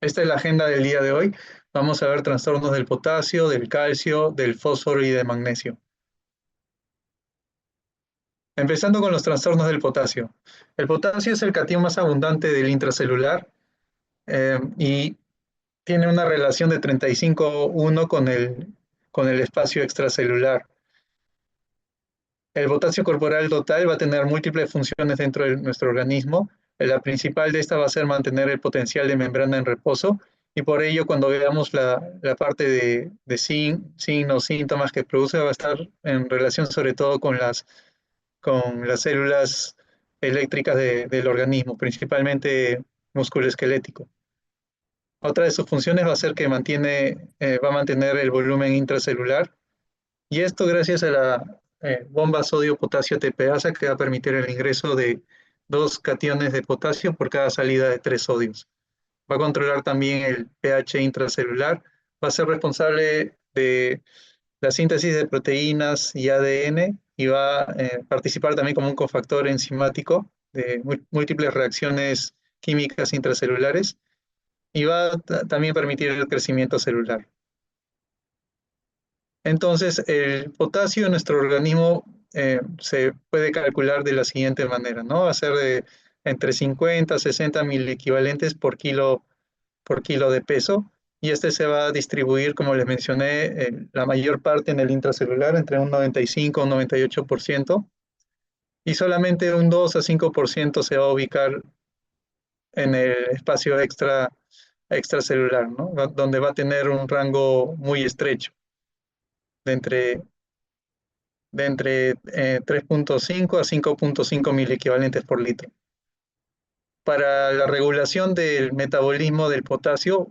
Esta es la agenda del día de hoy. Vamos a ver trastornos del potasio, del calcio, del fósforo y del magnesio. Empezando con los trastornos del potasio. El potasio es el cation más abundante del intracelular y tiene una relación de 35:1 con el espacio extracelular. El potasio corporal total va a tener múltiples funciones dentro de nuestro organismo. La principal de esta va a ser mantener el potencial de membrana en reposo, y por ello cuando veamos la parte de signos, síntomas que produce, va a estar en relación sobre todo con las células eléctricas del organismo, principalmente musculoesquelético. Otra de sus funciones va a ser que va a mantener el volumen intracelular, y esto gracias a la bomba sodio-potasio TPasa, que va a permitir el ingreso de 2 cationes de potasio por cada salida de 3 sodios. Va a controlar también el pH intracelular, va a ser responsable de la síntesis de proteínas y ADN, y va a participar también como un cofactor enzimático de múltiples reacciones químicas intracelulares, y va a también permitir el crecimiento celular. Entonces, el potasio en nuestro organismo se puede calcular de la siguiente manera, ¿no? Va a ser de entre 50 a 60 miliequivalentes por kilo de peso, y este se va a distribuir, como les mencioné, la mayor parte en el intracelular, entre un 95 a un 98%, y solamente un 2 a 5% se va a ubicar en el espacio extracelular, ¿no? Donde va a tener un rango muy estrecho, de entre 3.5 a 5.5 miliequivalentes por litro. Para la regulación del metabolismo del potasio,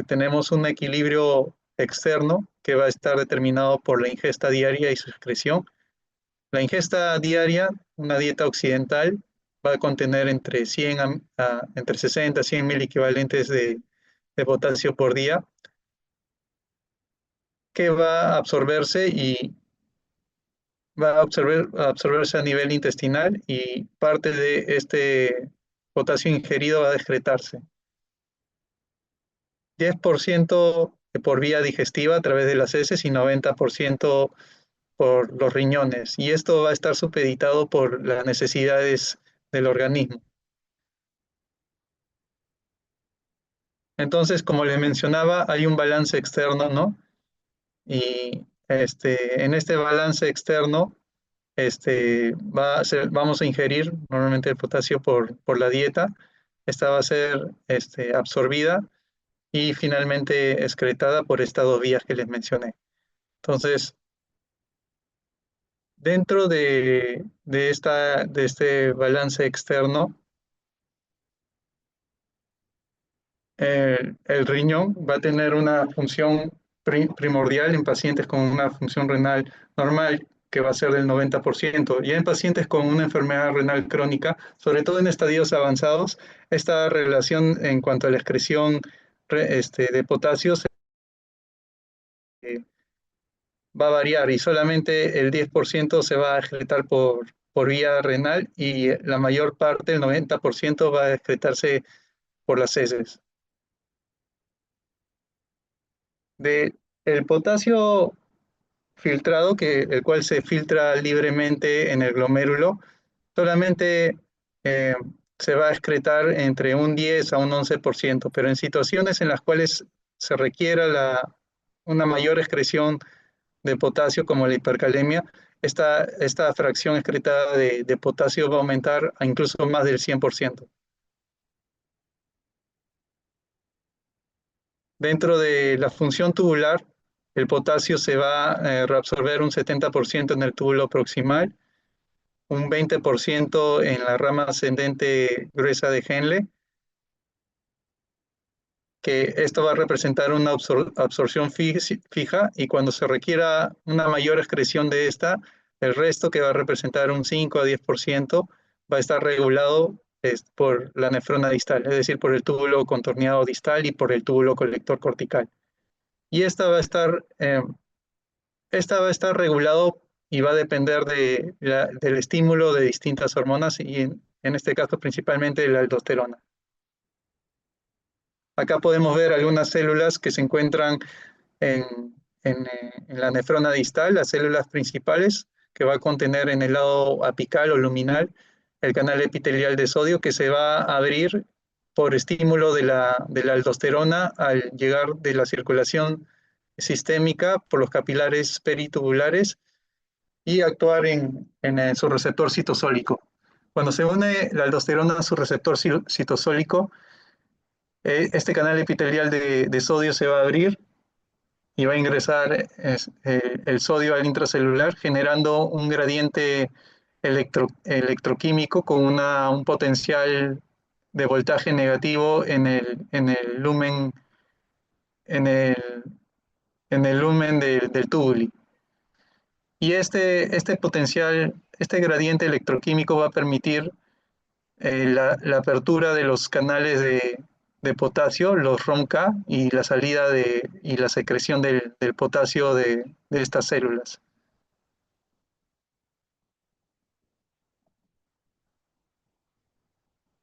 tenemos un equilibrio externo que va a estar determinado por la ingesta diaria y su excreción. La ingesta diaria, una dieta occidental, va a contener entre 60 a 100 miliequivalentes de potasio por día, que va a absorberse y va a absorberse a nivel intestinal, y parte de este potasio ingerido va a excretarse. 10% por vía digestiva a través de las heces y 90% por los riñones. Y esto va a estar supeditado por las necesidades del organismo. Entonces, como les mencionaba, hay un balance externo, ¿no? Y en este balance externo, vamos a ingerir normalmente el potasio por la dieta. Esta va a ser absorbida y finalmente excretada por estas 2 vías que les mencioné. Entonces, dentro de este balance externo, el riñón va a tener una función primordial en pacientes con una función renal normal, que va a ser del 90%. Y en pacientes con una enfermedad renal crónica, sobre todo en estadios avanzados, esta relación en cuanto a la excreción de potasio va a variar, y solamente el 10% se va a excretar por vía renal, y la mayor parte, el 90%, va a excretarse por las heces. El potasio filtrado, el cual se filtra libremente en el glomérulo, solamente eh, se va a excretar entre un 10 a un 11%, pero en situaciones en las cuales se requiera una mayor excreción de potasio, como la hipercalemia, esta fracción excretada de potasio va a aumentar a incluso más del 100%. Dentro de la función tubular, el potasio se va a reabsorber un 70% en el túbulo proximal, un 20% en la rama ascendente gruesa de Henle, que esto va a representar una absorción fija, y cuando se requiera una mayor excreción de esta, el resto, que va a representar un 5 a 10%, va a estar regulado por la nefrona distal, es decir, por el túbulo contorneado distal y por el túbulo colector cortical. Y esta va a estar regulado y va a depender del estímulo de distintas hormonas, y en este caso principalmente de la aldosterona. Acá podemos ver algunas células que se encuentran en, en la nefrona distal, las células principales, que va a contener en el lado apical o luminal el canal epitelial de sodio que se va a abrir por estímulo de la aldosterona al llegar de la circulación sistémica por los capilares peritubulares y actuar en su receptor citosólico. Cuando se une la aldosterona a su receptor citosólico, este canal epitelial de sodio se va a abrir y va a ingresar el sodio al intracelular generando un gradiente electroquímico con un potencial de voltaje negativo en el lumen, en el, en el lumen del tubuli. Y este potencial, este gradiente electroquímico va a permitir la apertura de los canales de potasio, los ROMK, y la salida y la secreción del potasio de estas células.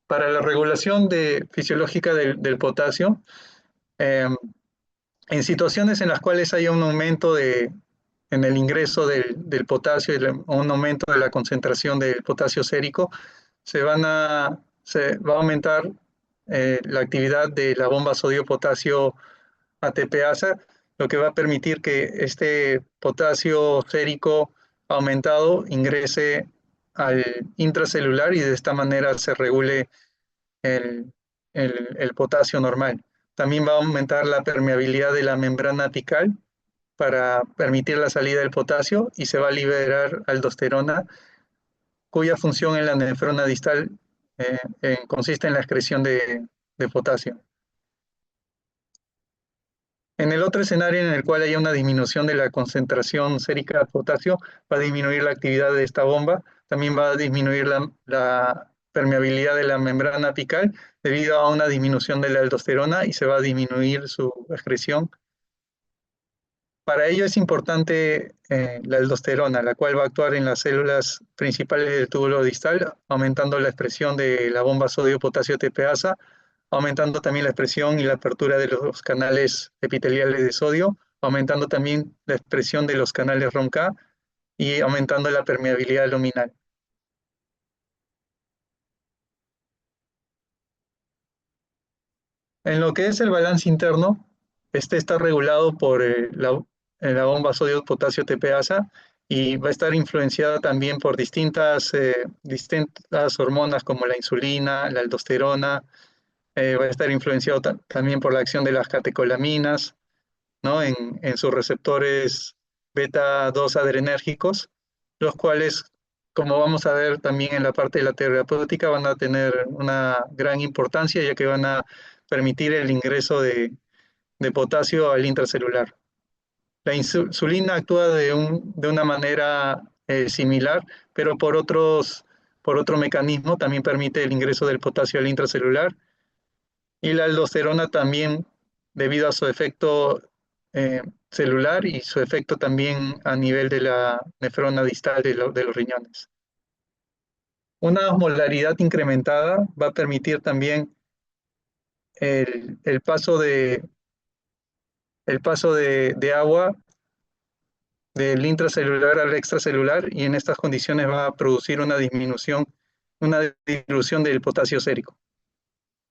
Para la regulación fisiológica del potasio, eh, en situaciones en las cuales haya un aumento en el ingreso del potasio y un aumento de la concentración del potasio sérico, se va a aumentar la actividad de la bomba sodio-potasio ATPasa, lo que va a permitir que este potasio sérico aumentado ingrese al intracelular y de esta manera se regule el, el potasio normal. También va a aumentar la permeabilidad de la membrana apical para permitir la salida del potasio y se va a liberar aldosterona, cuya función en la nefrona distal consiste en la excreción de potasio. En el otro escenario en el cual haya una disminución de la concentración sérica de potasio, va a disminuir la actividad de esta bomba, también va a disminuir la permeabilidad de la membrana apical debido a una disminución de la aldosterona y se va a disminuir su excreción. Para ello es importante la aldosterona, la cual va a actuar en las células principales del túbulo distal, aumentando la expresión de la bomba sodio-potasio TPasa, aumentando también la expresión y la apertura de los canales epiteliales de sodio, aumentando también la expresión de los canales ROMK y aumentando la permeabilidad luminal. En lo que es el balance interno, este está regulado por la bomba sodio-potasio TPasa y va a estar influenciada también por distintas hormonas como la insulina, la aldosterona, va a estar influenciado también por la acción de las catecolaminas, ¿no? En sus receptores beta 2 adrenérgicos, los cuales, como vamos a ver también en la parte de la terapéutica, van a tener una gran importancia ya que van a permitir el ingreso de potasio al intracelular. La insulina actúa de una manera similar, pero por otro mecanismo también permite el ingreso del potasio al intracelular. Y la aldosterona también, debido a su efecto eh, celular y su efecto también a nivel de la nefrona distal de los riñones. Una osmolaridad incrementada va a permitir también el paso de agua del intracelular al extracelular y en estas condiciones va a producir una dilución del potasio sérico.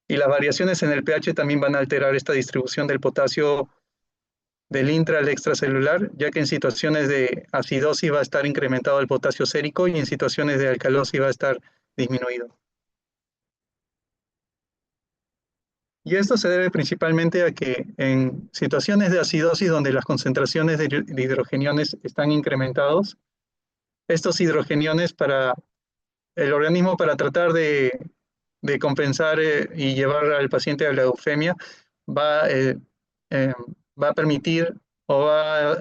Y las variaciones en el pH también van a alterar esta distribución del potasio del intra al extracelular, ya que en situaciones de acidosis va a estar incrementado el potasio sérico y en situaciones de alcalosis va a estar disminuido. Y esto se debe principalmente a que en situaciones de acidosis donde las concentraciones de hidrogeniones están incrementados, estos hidrogeniones para el organismo para tratar de compensar y llevar al paciente a la eufemia va, eh, va a permitir o va a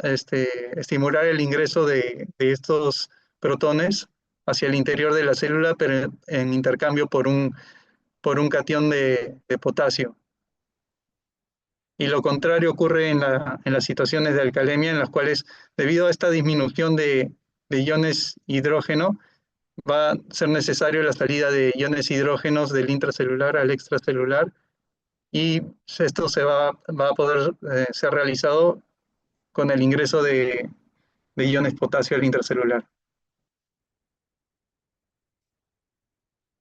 estimular el ingreso de estos protones hacia el interior de la célula, pero en intercambio por un cation de potasio. Y lo contrario ocurre en las situaciones de alcalemia, en las cuales, debido a esta disminución de iones hidrógeno, va a ser necesario la salida de iones hidrógenos del intracelular al extracelular y esto va a poder ser realizado con el ingreso de iones potasio al intracelular.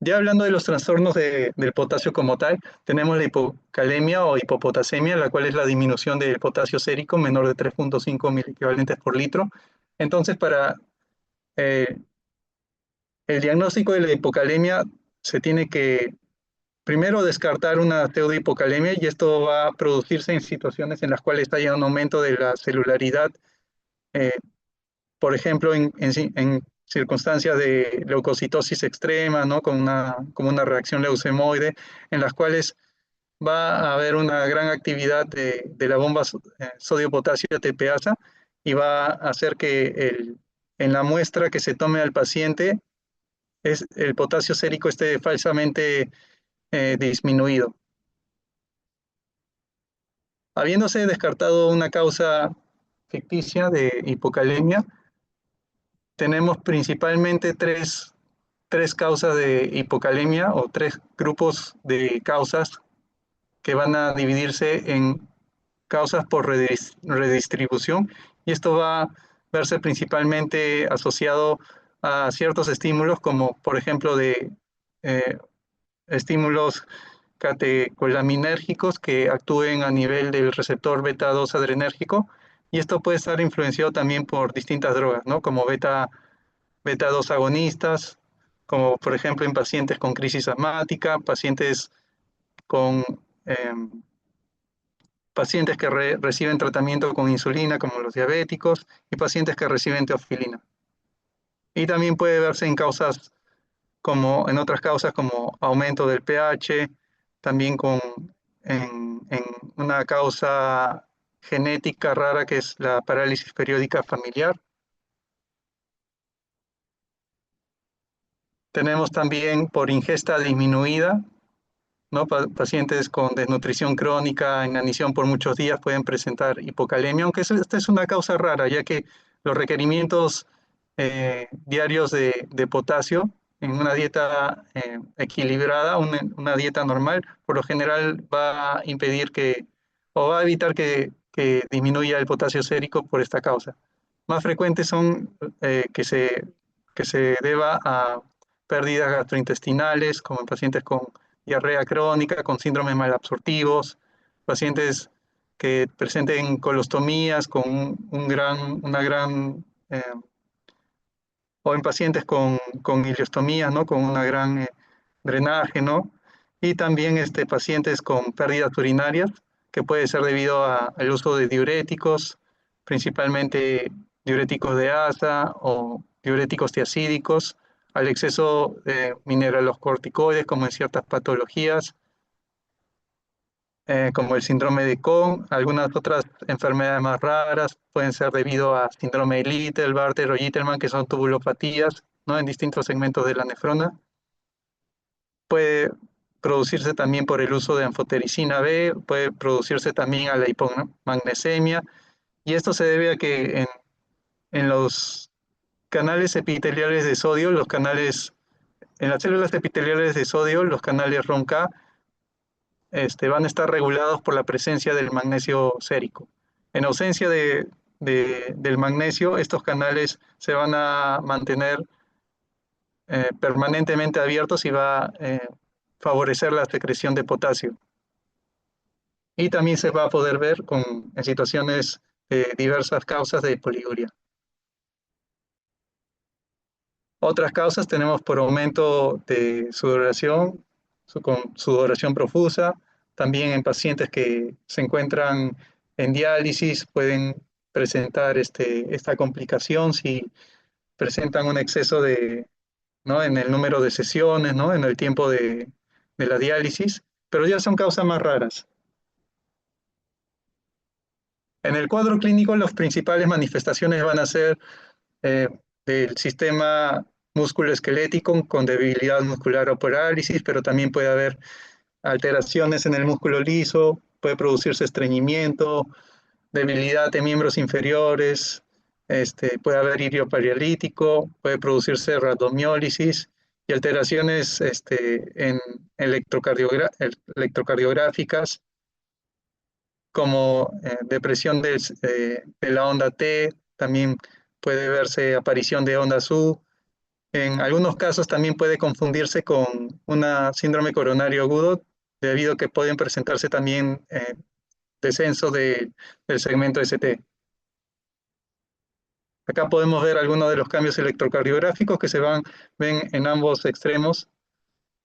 Ya hablando de los trastornos del potasio como tal, tenemos la hipocalemia o hipopotasemia, la cual es la disminución del potasio sérico menor de 3.5 miliequivalentes por litro. Entonces, para eh, el diagnóstico de la hipocalemia se tiene que primero descartar una pseudohipocalemia, y esto va a producirse en situaciones en las cuales haya un aumento de la celularidad, eh, por ejemplo, en circunstancias de leucocitosis extrema, ¿no? Como una reacción leucemoide, en las cuales va a haber una gran actividad de la bomba sodio-potasio ATPasa, y va a hacer que en la muestra que se tome al paciente el potasio sérico esté falsamente disminuido. Habiéndose descartado una causa ficticia de hipocalemia, tenemos principalmente tres causas de hipocalemia, o tres grupos de causas que van a dividirse en causas por redistribución, y esto va a verse principalmente asociado a ciertos estímulos, como por ejemplo de eh, estímulos catecolaminérgicos que actúen a nivel del receptor beta 2 adrenérgico, y esto puede estar influenciado también por distintas drogas, ¿no? Como beta 2 agonistas, como por ejemplo en pacientes con crisis asmática, con eh, pacientes que reciben tratamiento con insulina, como los diabéticos, y pacientes que reciben teofilina. Y también puede verse en otras causas como aumento del pH, también en una causa genética rara que es la parálisis periódica familiar. Tenemos también por ingesta disminuida, ¿no? Pacientes con desnutrición crónica, inanición por muchos días pueden presentar hipocalemia, aunque esta es una causa rara, ya que los requerimientos diarios de potasio en una dieta equilibrada, una dieta normal, por lo general va a impedir o va a evitar que disminuya el potasio sérico por esta causa. Más frecuentes son que se deba a pérdidas gastrointestinales, como en pacientes con diarrea crónica, con síndromes malabsortivos, pacientes que presenten colostomías con una gran o en pacientes con ileostomías, ¿no? Con una gran drenaje, ¿no? Y también pacientes con pérdidas urinarias, que puede ser debido al uso de diuréticos, principalmente diuréticos de asa o diuréticos tiacídicos, al exceso de mineralocorticoides, como en ciertas patologías, como el síndrome de Cohn. Algunas otras enfermedades más raras pueden ser debido a síndrome de Little, Barter o Gittelman, que son tubulopatías, ¿no? En distintos segmentos de la nefrona. Puede producirse también por el uso de anfotericina B, puede producirse también a la hipomagnesemia, y esto se debe a que en los canales epiteliales de sodio, en las células epiteliales de sodio, los canales ROMK van a estar regulados por la presencia del magnesio sérico. En ausencia del magnesio, estos canales se van a mantener permanentemente abiertos, y va a favorecer la secreción de potasio. Y también se va a poder ver en situaciones de diversas causas de poliuria. Otras causas tenemos por aumento de sudoración, con sudoración profusa. También en pacientes que se encuentran en diálisis pueden presentar esta complicación si presentan un exceso ¿no? en el número de sesiones, ¿no? En el tiempo de la diálisis, pero ya son causas más raras. En el cuadro clínico, las principales manifestaciones van a ser eh, del sistema musculoesquelético con debilidad muscular o parálisis, pero también puede haber alteraciones en el músculo liso, puede producirse estreñimiento, debilidad de miembros inferiores, puede haber irio parialítico, puede producirse rhabdomiólisis, y alteraciones en electrocardiográficas, como depresión de la onda T, también puede verse aparición de onda SU. En algunos casos también puede confundirse con una síndrome coronario agudo, debido a que pueden presentarse también descenso del segmento ST. Acá podemos ver algunos de los cambios electrocardiográficos que ven en ambos extremos.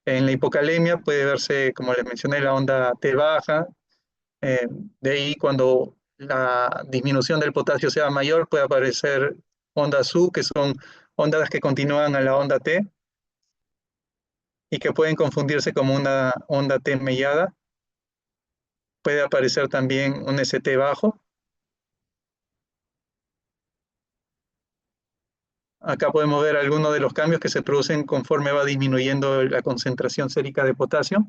En la hipocalemia puede verse, como les mencioné, la onda T baja. Eh, de ahí, cuando la disminución del potasio sea mayor, puede aparecer ondas U, que son ondas que continúan a la onda T y que pueden confundirse como una onda T mellada. Puede aparecer también un ST bajo. Acá podemos ver algunos de los cambios que se producen conforme va disminuyendo la concentración sérica de potasio.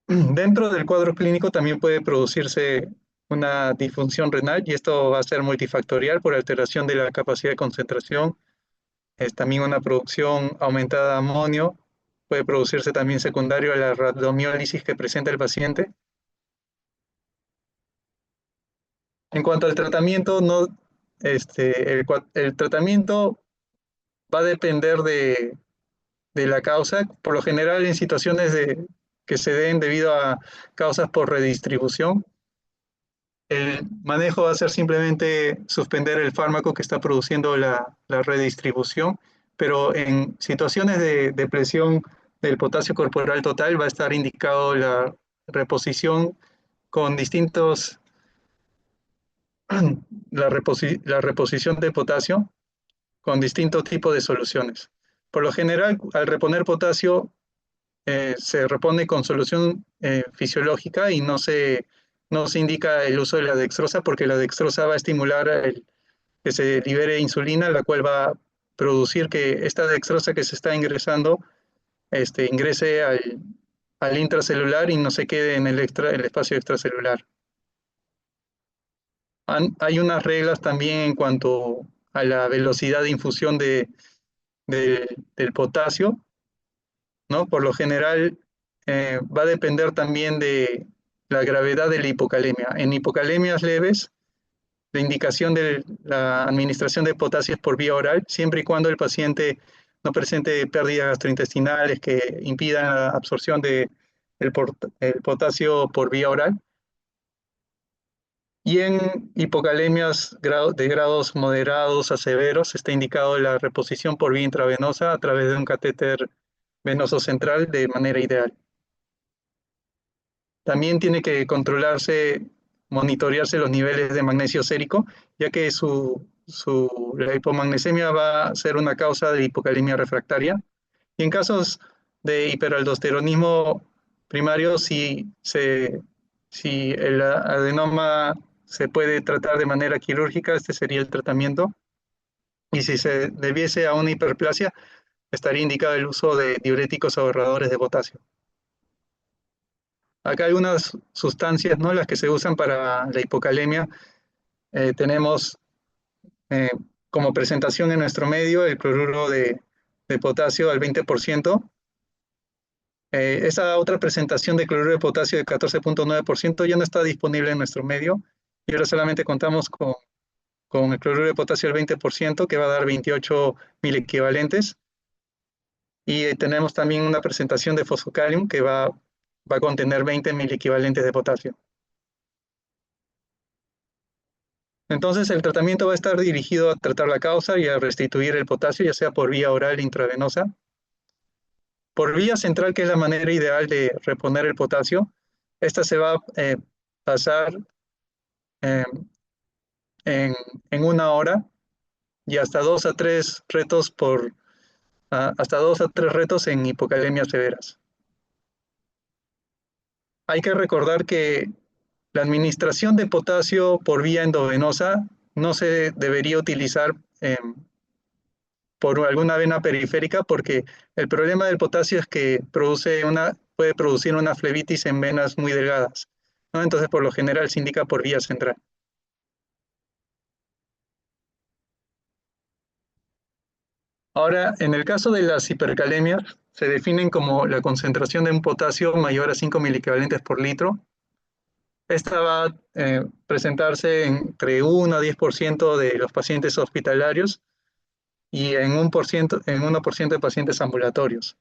Dentro del cuadro clínico también puede producirse una disfunción renal, y esto va a ser multifactorial por alteración de la capacidad de concentración. Es también una producción aumentada de amonio. Puede producirse también secundario a la rhabdomiólisis que presenta el paciente. En cuanto al tratamiento, no, el tratamiento va a depender de la causa. Por lo general, en situaciones que se den debido a causas por redistribución, el manejo va a ser simplemente suspender el fármaco que está produciendo la redistribución, pero en situaciones de presión del potasio corporal total va a estar indicado la reposición con distintos, la reposición de potasio con distintos tipos de soluciones. Por lo general, al reponer potasio, se repone con solución fisiológica y no se indica el uso de la dextrosa, porque la dextrosa va a estimular que se libere insulina, la cual va a producir que esta dextrosa que se está ingresando ingrese al intracelular y no se quede en el espacio extracelular. Hay unas reglas también en cuanto a la velocidad de infusión del potasio, ¿no? Por lo general, va a depender también de la gravedad de la hipocalemia. En hipocalemias leves, la indicación de la administración de potasio es por vía oral, siempre y cuando el paciente no presente pérdidas gastrointestinales que impidan la absorción el potasio por vía oral. Y en hipocalemias de grados moderados a severos está indicado la reposición por vía intravenosa a través de un catéter venoso central de manera ideal. También tiene que monitorearse los niveles de magnesio sérico, ya que la hipomagnesemia va a ser una causa de hipocalemia refractaria. Y en casos de hiperaldosteronismo primario, si el adenoma se puede tratar de manera quirúrgica, este sería el tratamiento. Y si se debiese a una hiperplasia, estaría indicado el uso de diuréticos ahorradores de potasio. Acá hay unas sustancias, ¿no?, las que se usan para la hipocalemia. Tenemos eh, como presentación en nuestro medio el cloruro de potasio al 20%. Esa otra presentación de cloruro de potasio de 14.9% ya no está disponible en nuestro medio, y ahora solamente contamos con el cloruro de potasio al 20%, que va a dar 28 equivalentes. Y tenemos también una presentación de fosfocalium que va a contener 20 equivalentes de potasio. Entonces, el tratamiento va a estar dirigido a tratar la causa y a restituir el potasio, ya sea por vía oral intravenosa. Por vía central, que es la manera ideal de reponer el potasio, esta se va a pasar eh, en una hora, y hasta 2 a 3 retos en hipocalemias severas. Hay que recordar que la administración de potasio por vía endovenosa no se debería utilizar por alguna vena periférica, porque el problema del potasio es que puede producir una flebitis en venas muy delgadas, ¿no? Entonces, por lo general se indica por vía central. Ahora, en el caso de las hipercalemias, se definen como la concentración de un potasio mayor a 5 miliequivalentes por litro. Esta va a presentarse entre 1 a 10% de los pacientes hospitalarios y en 1% de pacientes ambulatorios.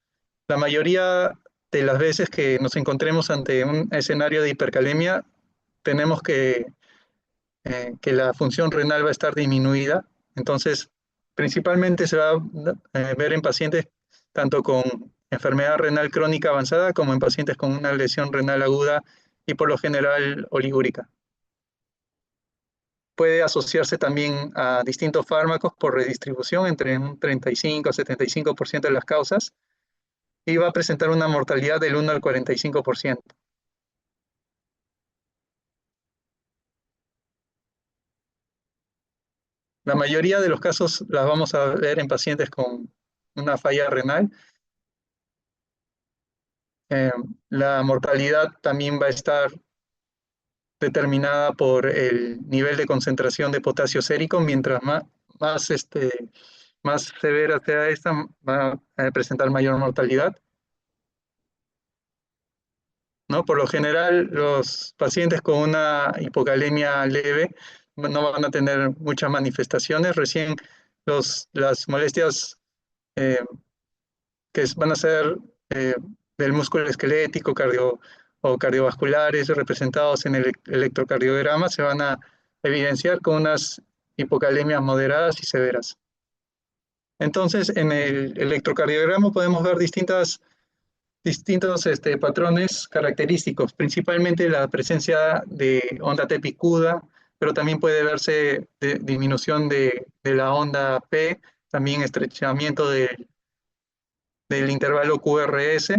La mayoría de las veces que nos encontremos ante un escenario de hipercalemia, tenemos que la función renal va a estar disminuida. Entonces, principalmente se va a ver en pacientes tanto con enfermedad renal crónica avanzada como en pacientes con una lesión renal aguda y por lo general oligúrica. Puede asociarse también a distintos fármacos por redistribución entre un 35 a 75% de las causas y va a presentar una mortalidad del 1 al 45%. La mayoría de los casos las vamos a ver en pacientes con una falla renal. Eh, la mortalidad también va a estar determinada por el nivel de concentración de potasio sérico. Mientras más severa sea esta, va a presentar mayor mortalidad, ¿no? Por lo general, los pacientes con una hipocalemia leve no van a tener muchas manifestaciones. Recién las molestias eh, que van a ser eh, del músculo esquelético o cardiovasculares representados en el electrocardiograma se van a evidenciar con unas hipocalemias moderadas y severas. Entonces, en el electrocardiograma podemos ver distintos patrones característicos, principalmente la presencia de onda T picuda, pero también puede verse disminución de la onda P, también estrechamiento del intervalo QRS.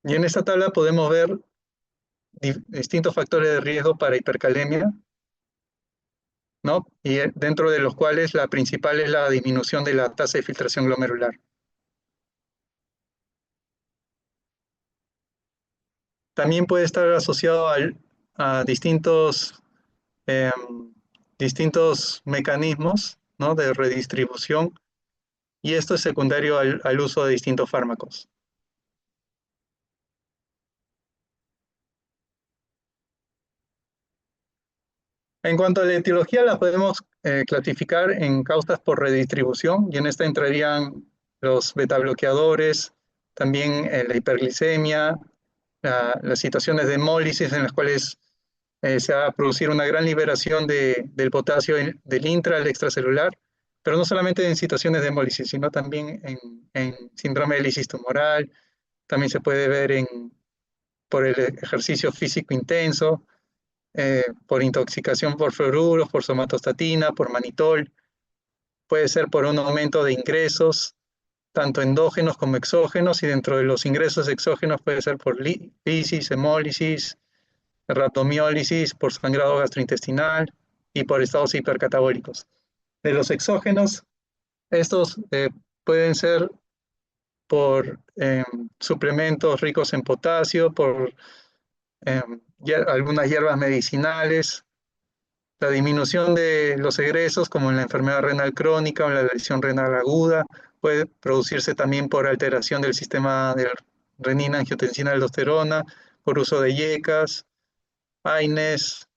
Y en esta tabla podemos ver distintos factores de riesgo para hipercalemia, ¿no? Y dentro de los cuales la principal es la disminución de la tasa de filtración glomerular. También puede estar asociado a eh, distintos mecanismos, ¿no?, de redistribución, y esto es secundario al uso de distintos fármacos. En cuanto a la etiología, la podemos clasificar en causas por redistribución, y en esta entrarían los betabloqueadores, también la hiperglicemia, las situaciones de hemólisis en las cuales se va a producir una gran liberación del potasio del intra al extracelular, pero no solamente en situaciones de hemólisis, sino también en síndrome de lisis tumoral, también se puede ver por el ejercicio físico intenso, por intoxicación por fluoruros, por somatostatina, por manitol, puede ser por un aumento de ingresos, tanto endógenos como exógenos, y dentro de los ingresos exógenos puede ser por lisis, hemólisis, rhabdomiólisis, por sangrado gastrointestinal y por estados hipercatabólicos. De los exógenos, estos pueden ser por suplementos ricos en potasio, por eh, algunas hierbas medicinales, la disminución de los egresos, como en la enfermedad renal crónica o en la lesión renal aguda, puede producirse también por alteración del sistema de renina, angiotensina, aldosterona, por uso de IECAS, AINES,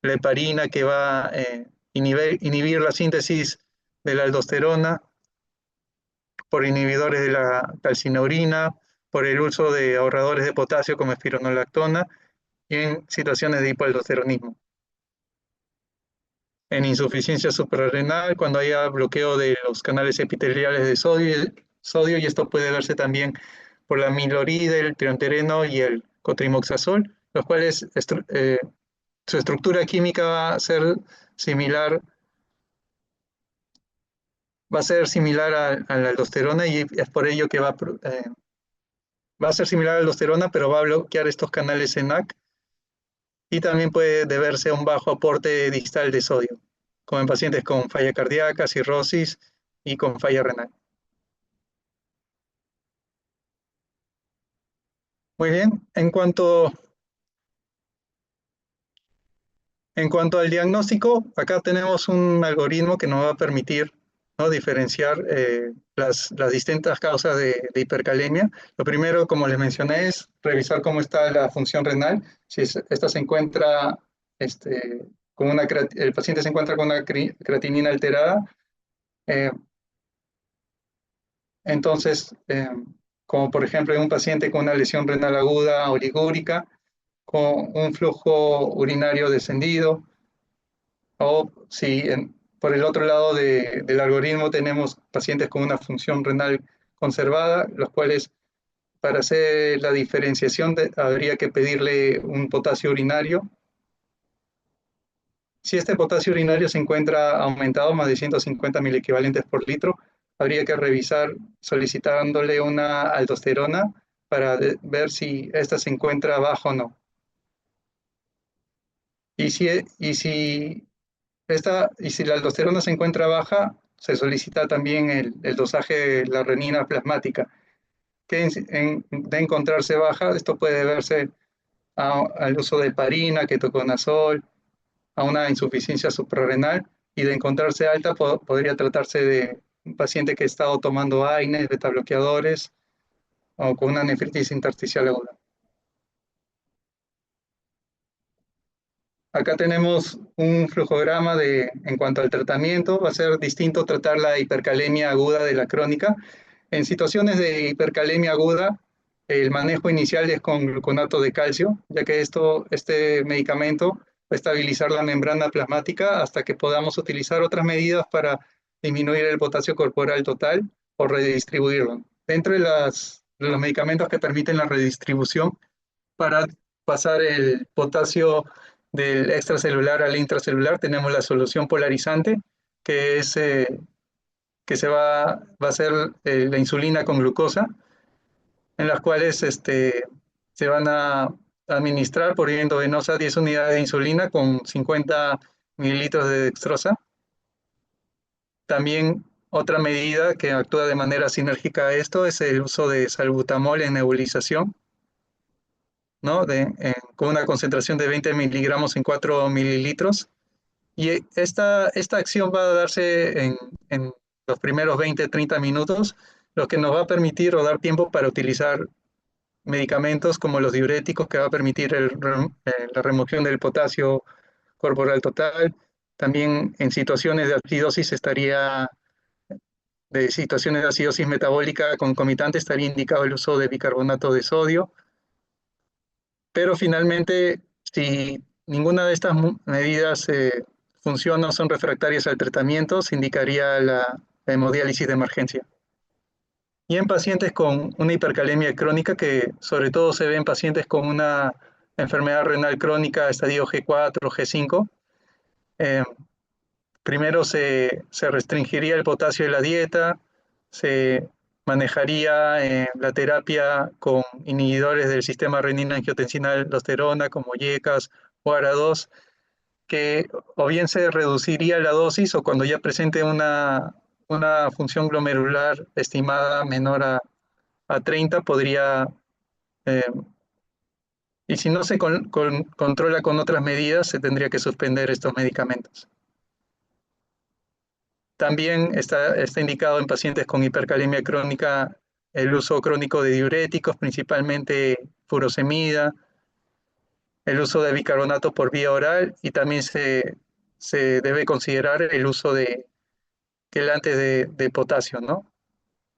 la heparina, que va a inhibir la síntesis de la aldosterona, por inhibidores de la calcineurina, por el uso de ahorradores de potasio como espironolactona y en situaciones de hipoaldosteronismo. En insuficiencia suprarrenal, cuando haya bloqueo de los canales epiteliales de sodio, y esto puede verse también por la amiloride, el pirontereno y el cotrimoxazol, los cuales su estructura química similar, va a ser similar a la aldosterona, y es por ello que va a ser similar a la aldosterona, pero va a bloquear estos canales ENaC, y también puede deberse a un bajo aporte distal de sodio, como en pacientes con falla cardíaca, cirrosis y con falla renal. Muy bien, En cuanto al diagnóstico, acá tenemos un algoritmo que nos va a permitir, ¿no?, diferenciar las distintas causas de hipercalemia. Lo primero, como les mencioné, es revisar cómo está la función renal. Si esta se encuentra, con el paciente se encuentra con una creatinina alterada, eh, entonces, como por ejemplo en un paciente con una lesión renal aguda oligúrica, con un flujo urinario descendido, o si por el otro lado del algoritmo tenemos pacientes con una función renal conservada, los cuales para hacer la diferenciación habría que pedirle un potasio urinario. Si este potasio urinario se encuentra aumentado más de 150 equivalentes por litro, habría que revisar solicitándole una aldosterona para ver si esta se encuentra baja o no. Y si, y si y si la aldosterona se encuentra baja, se solicita también el dosaje de la renina plasmática, que de encontrarse baja, esto puede deberse al uso de heparina, ketoconazol, a una insuficiencia suprarrenal, y de encontrarse alta podría tratarse de un paciente que ha estado tomando AINES, betabloqueadores o con una nefritis intersticial aguda. Acá tenemos un flujograma en cuanto al tratamiento. Va a ser distinto tratar la hipercalemia aguda de la crónica. En situaciones de hipercalemia aguda, el manejo inicial es con gluconato de calcio, ya que este medicamento va a estabilizar la membrana plasmática hasta que podamos utilizar otras medidas para disminuir el potasio corporal total o redistribuirlo. Dentro de los medicamentos que permiten la redistribución para pasar el potasio del extracelular al intracelular, tenemos la solución polarizante, que es que va a ser la insulina con glucosa, en las cuales se van a administrar por vía endovenosa 10 unidades de insulina con 50 mililitros de dextrosa. También otra medida que actúa de manera sinérgica a esto es el uso de salbutamol en nebulización, ¿no? Con una concentración de 20 miligramos en 4 mililitros. Y esta acción va a darse en los primeros 20-30 minutos, lo que nos va a permitir o dar tiempo para utilizar medicamentos como los diuréticos, que va a permitir la remoción del potasio corporal total. También en situaciones de acidosis de situaciones de acidosis metabólica concomitante estaría indicado el uso de bicarbonato de sodio. Pero finalmente, si ninguna de estas medidas funciona o son refractarias al tratamiento, se indicaría la hemodiálisis de emergencia. Y en pacientes con una hipercalemia crónica, que sobre todo se ve en pacientes con una enfermedad renal crónica estadio G4 o G5, eh, primero se restringiría el potasio de la dieta, se manejaría la terapia con inhibidores del sistema renina-angiotensina-aldosterona como YECAS o ARA2, que o bien se reduciría la dosis o cuando ya presente una función glomerular estimada menor a 30 podría, eh, y si no se controla con otras medidas, se tendría que suspender estos medicamentos. También está indicado en pacientes con hipercalemia crónica el uso crónico de diuréticos, principalmente furosemida, el uso de bicarbonato por vía oral, y también se debe considerar el uso de quelantes de potasio, ¿no?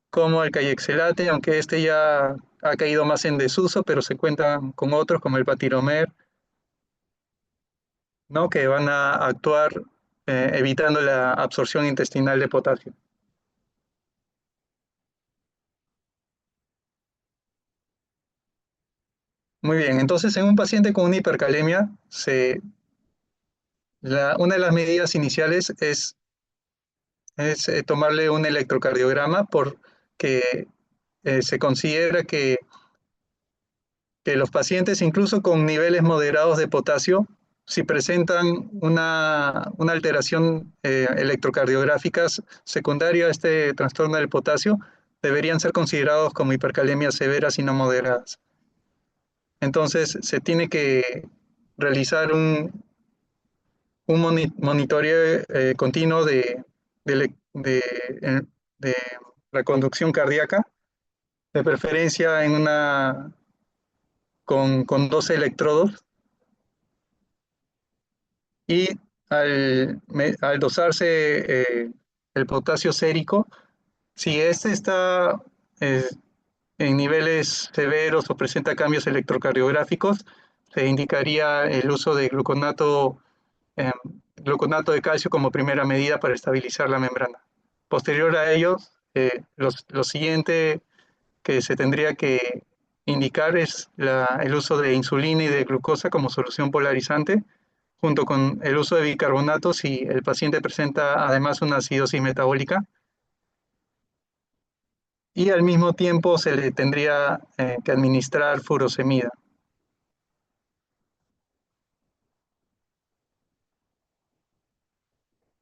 Como el kayexelate, aunque este ya ha caído más en desuso, pero se cuentan con otros como el patiromer, ¿no?, que van a actuar evitando la absorción intestinal de potasio. Muy bien, entonces en un paciente con una hipercalemia, una de las medidas iniciales es tomarle un electrocardiograma porque se considera que los pacientes, incluso con niveles moderados de potasio, si presentan una alteración electrocardiográfica secundaria a este trastorno del potasio, deberían ser considerados como hipercalemias severas y no moderadas. Entonces, se tiene que realizar un monitoreo continuo de la conducción cardíaca, de preferencia con 12 electrodos, y al dosarse el potasio sérico, si este está eh, en niveles severos o presenta cambios electrocardiográficos, se indicaría el uso de eh, gluconato de calcio como primera medida para estabilizar la membrana. Posterior a ello, lo siguiente que se tendría que indicar es el uso de insulina y de glucosa como solución polarizante, junto con el uso de bicarbonato si el paciente presenta además una acidosis metabólica, y al mismo tiempo se le tendría que administrar furosemida.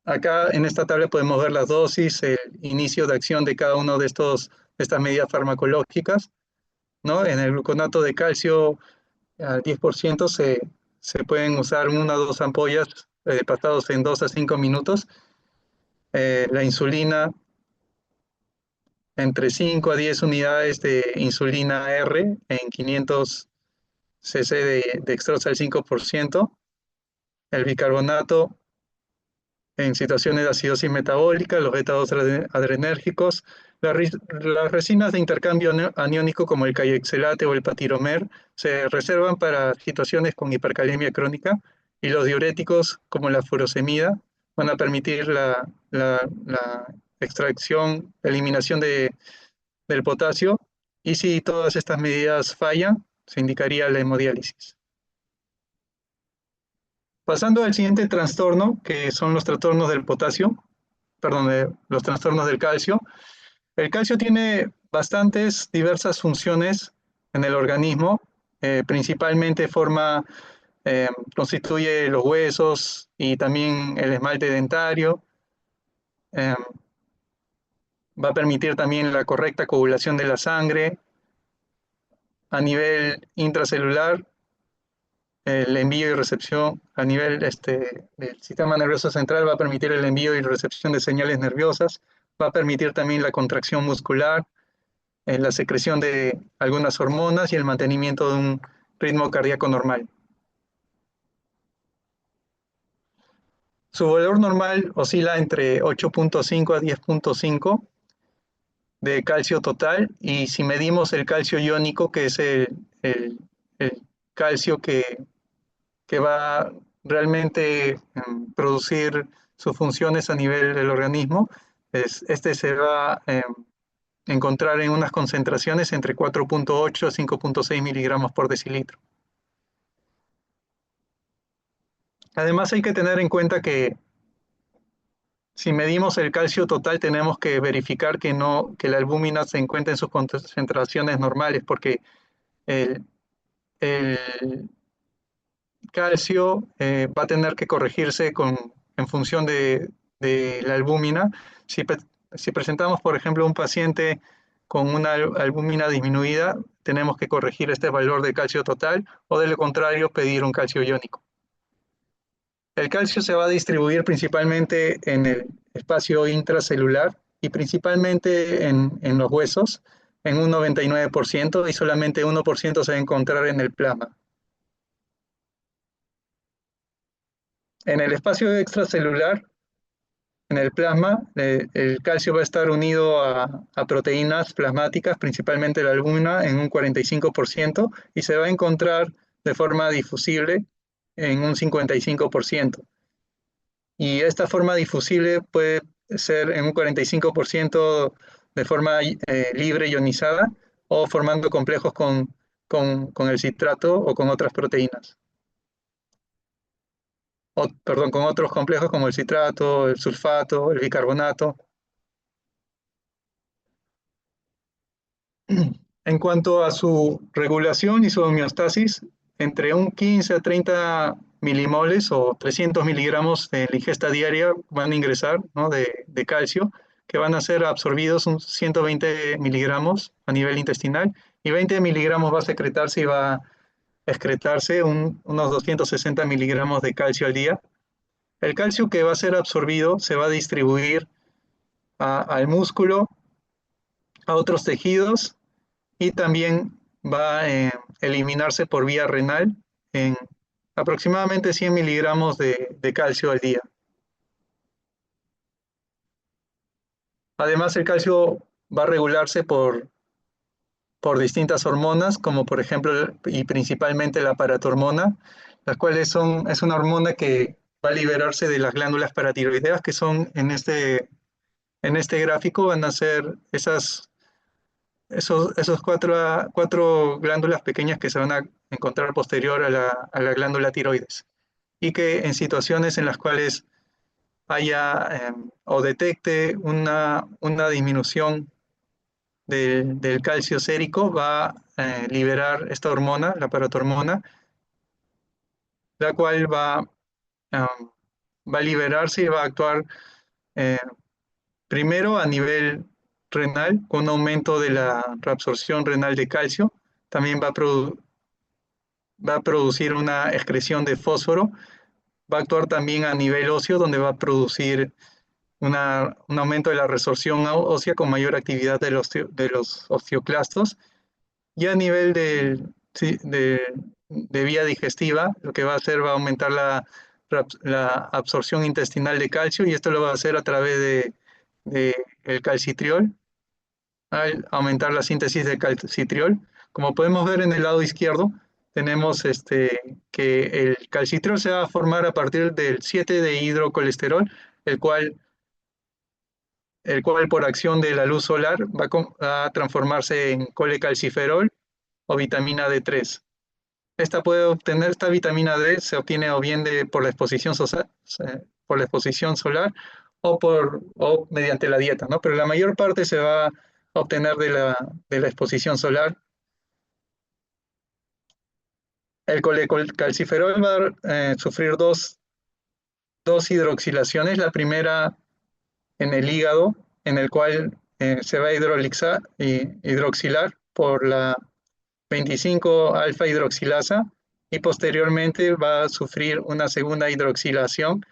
Acá en esta tabla podemos ver las dosis, el inicio de acción de cada uno de estas medidas farmacológicas, ¿no? En el gluconato de calcio al 10% se pueden usar una o dos ampollas pasados en 2 a 5 minutos. La insulina, entre 5 a 10 unidades de insulina R en 500 cc de dextrosa al 5%. El bicarbonato en situaciones de acidosis metabólica, los beta-2 adrenérgicos, las resinas de intercambio aniónico como el caioxelate o el patiromer se reservan para situaciones con hipercalemia crónica, y los diuréticos como la furosemida van a permitir la extracción, eliminación del potasio, y si todas estas medidas fallan, se indicaría la hemodiálisis. Pasando al siguiente trastorno, que son los trastornos del potasio, perdón, los trastornos del calcio. El calcio tiene bastantes diversas funciones en el organismo, principalmente constituye los huesos y también el esmalte dentario. Eh, Va a permitir también la correcta coagulación de la sangre. A nivel intracelular, el envío y recepción a nivel del sistema nervioso central va a permitir el envío y recepción de señales nerviosas, va a permitir también la contracción muscular, la secreción de algunas hormonas y el mantenimiento de un ritmo cardíaco normal. Su valor normal oscila entre 8.5 a 10.5 de calcio total, y si medimos el calcio iónico, que es el calcio que va realmente producir sus funciones a nivel del organismo, este se va a encontrar en unas concentraciones entre 4.8 a 5.6 miligramos por decilitro. Además, hay que tener en cuenta que si medimos el calcio total, tenemos que verificar que la albúmina se encuentre en sus concentraciones normales, porque el, el calcio va a tener que corregirse en función de la albúmina. Si, si presentamos, por ejemplo, un paciente con una albúmina disminuida, tenemos que corregir este valor de calcio total, o de lo contrario, pedir un calcio iónico. El calcio se va a distribuir principalmente en el espacio intracelular y principalmente en los huesos, en un 99%, y solamente 1% se va a encontrar en el plasma. En el espacio extracelular, en el plasma, el calcio va a estar unido a proteínas plasmáticas, principalmente la albúmina, en un 45%, y se va a encontrar de forma difusible en un 55%. Y esta forma difusible puede ser en un 45% de forma libre ionizada, o formando complejos con el citrato o con otras proteínas. Perdón, con otros complejos como el citrato, el sulfato, el bicarbonato. En cuanto a su regulación y su homeostasis, entre un 15 a 30 milimoles o 300 miligramos de la ingesta diaria van a ingresar, ¿no?, de calcio, que van a ser absorbidos 120 miligramos a nivel intestinal, y 20 miligramos va a secretarse y va a excretarse unos 260 miligramos de calcio al día. El calcio que va a ser absorbido se va a distribuir al músculo, a otros tejidos y también va a eliminarse por vía renal en aproximadamente 100 miligramos de calcio al día. Además, el calcio va a regularse por distintas hormonas, como por ejemplo y principalmente la paratormona, las cuales es una hormona que va a liberarse de las glándulas paratiroideas, que son en este gráfico van a ser esos cuatro glándulas pequeñas que se van a encontrar posterior a la glándula tiroides y que en situaciones en las cuales haya o detecte una disminución del calcio sérico va a liberar esta hormona, la paratormona, la cual va a liberarse y va a actuar eh, primero a nivel renal con un aumento de la reabsorción renal de calcio. También va a producir una excreción de fósforo. Va a actuar también a nivel óseo, donde va a producir un aumento de la resorción ósea con mayor actividad de los osteoclastos. Y a nivel sí, de vía digestiva, lo que va a hacer va a aumentar la absorción intestinal de calcio y esto lo va a hacer a través de el calcitriol, al aumentar la síntesis de calcitriol. Como podemos ver en el lado izquierdo, tenemos que el calcitriol se va a formar a partir del 7 de hidrocolesterol, el cual, el cual por acción de la luz solar va a transformarse en colecalciferol o vitamina D3. Esta vitamina D se obtiene o bien por la por la exposición solar o mediante la dieta, ¿no? Pero la mayor parte se va a obtener de la exposición solar. El colecalciferol va a sufrir dos hidroxilaciones. La primera en el hígado, en el cual se va a hidroxilar por la 25 alfa hidroxilasa y posteriormente va a sufrir una segunda hidroxilación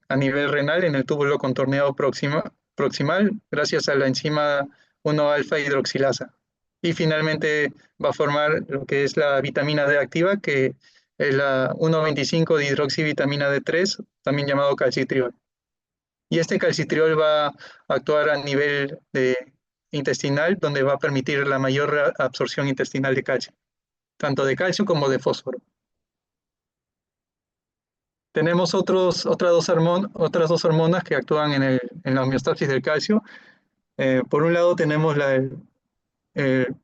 a nivel renal en el túbulo contorneado proximal gracias a la enzima 1 alfa hidroxilasa. Y finalmente va a formar lo que es la vitamina D activa, que es la 1,25 de hidroxivitamina D3, también llamado calcitriol. Y este calcitriol va a actuar a nivel intestinal, donde va a permitir la mayor absorción intestinal de calcio, tanto de calcio como de fósforo. Tenemos otras dos hormonas que actúan en la homeostasis del calcio. Por un lado tenemos el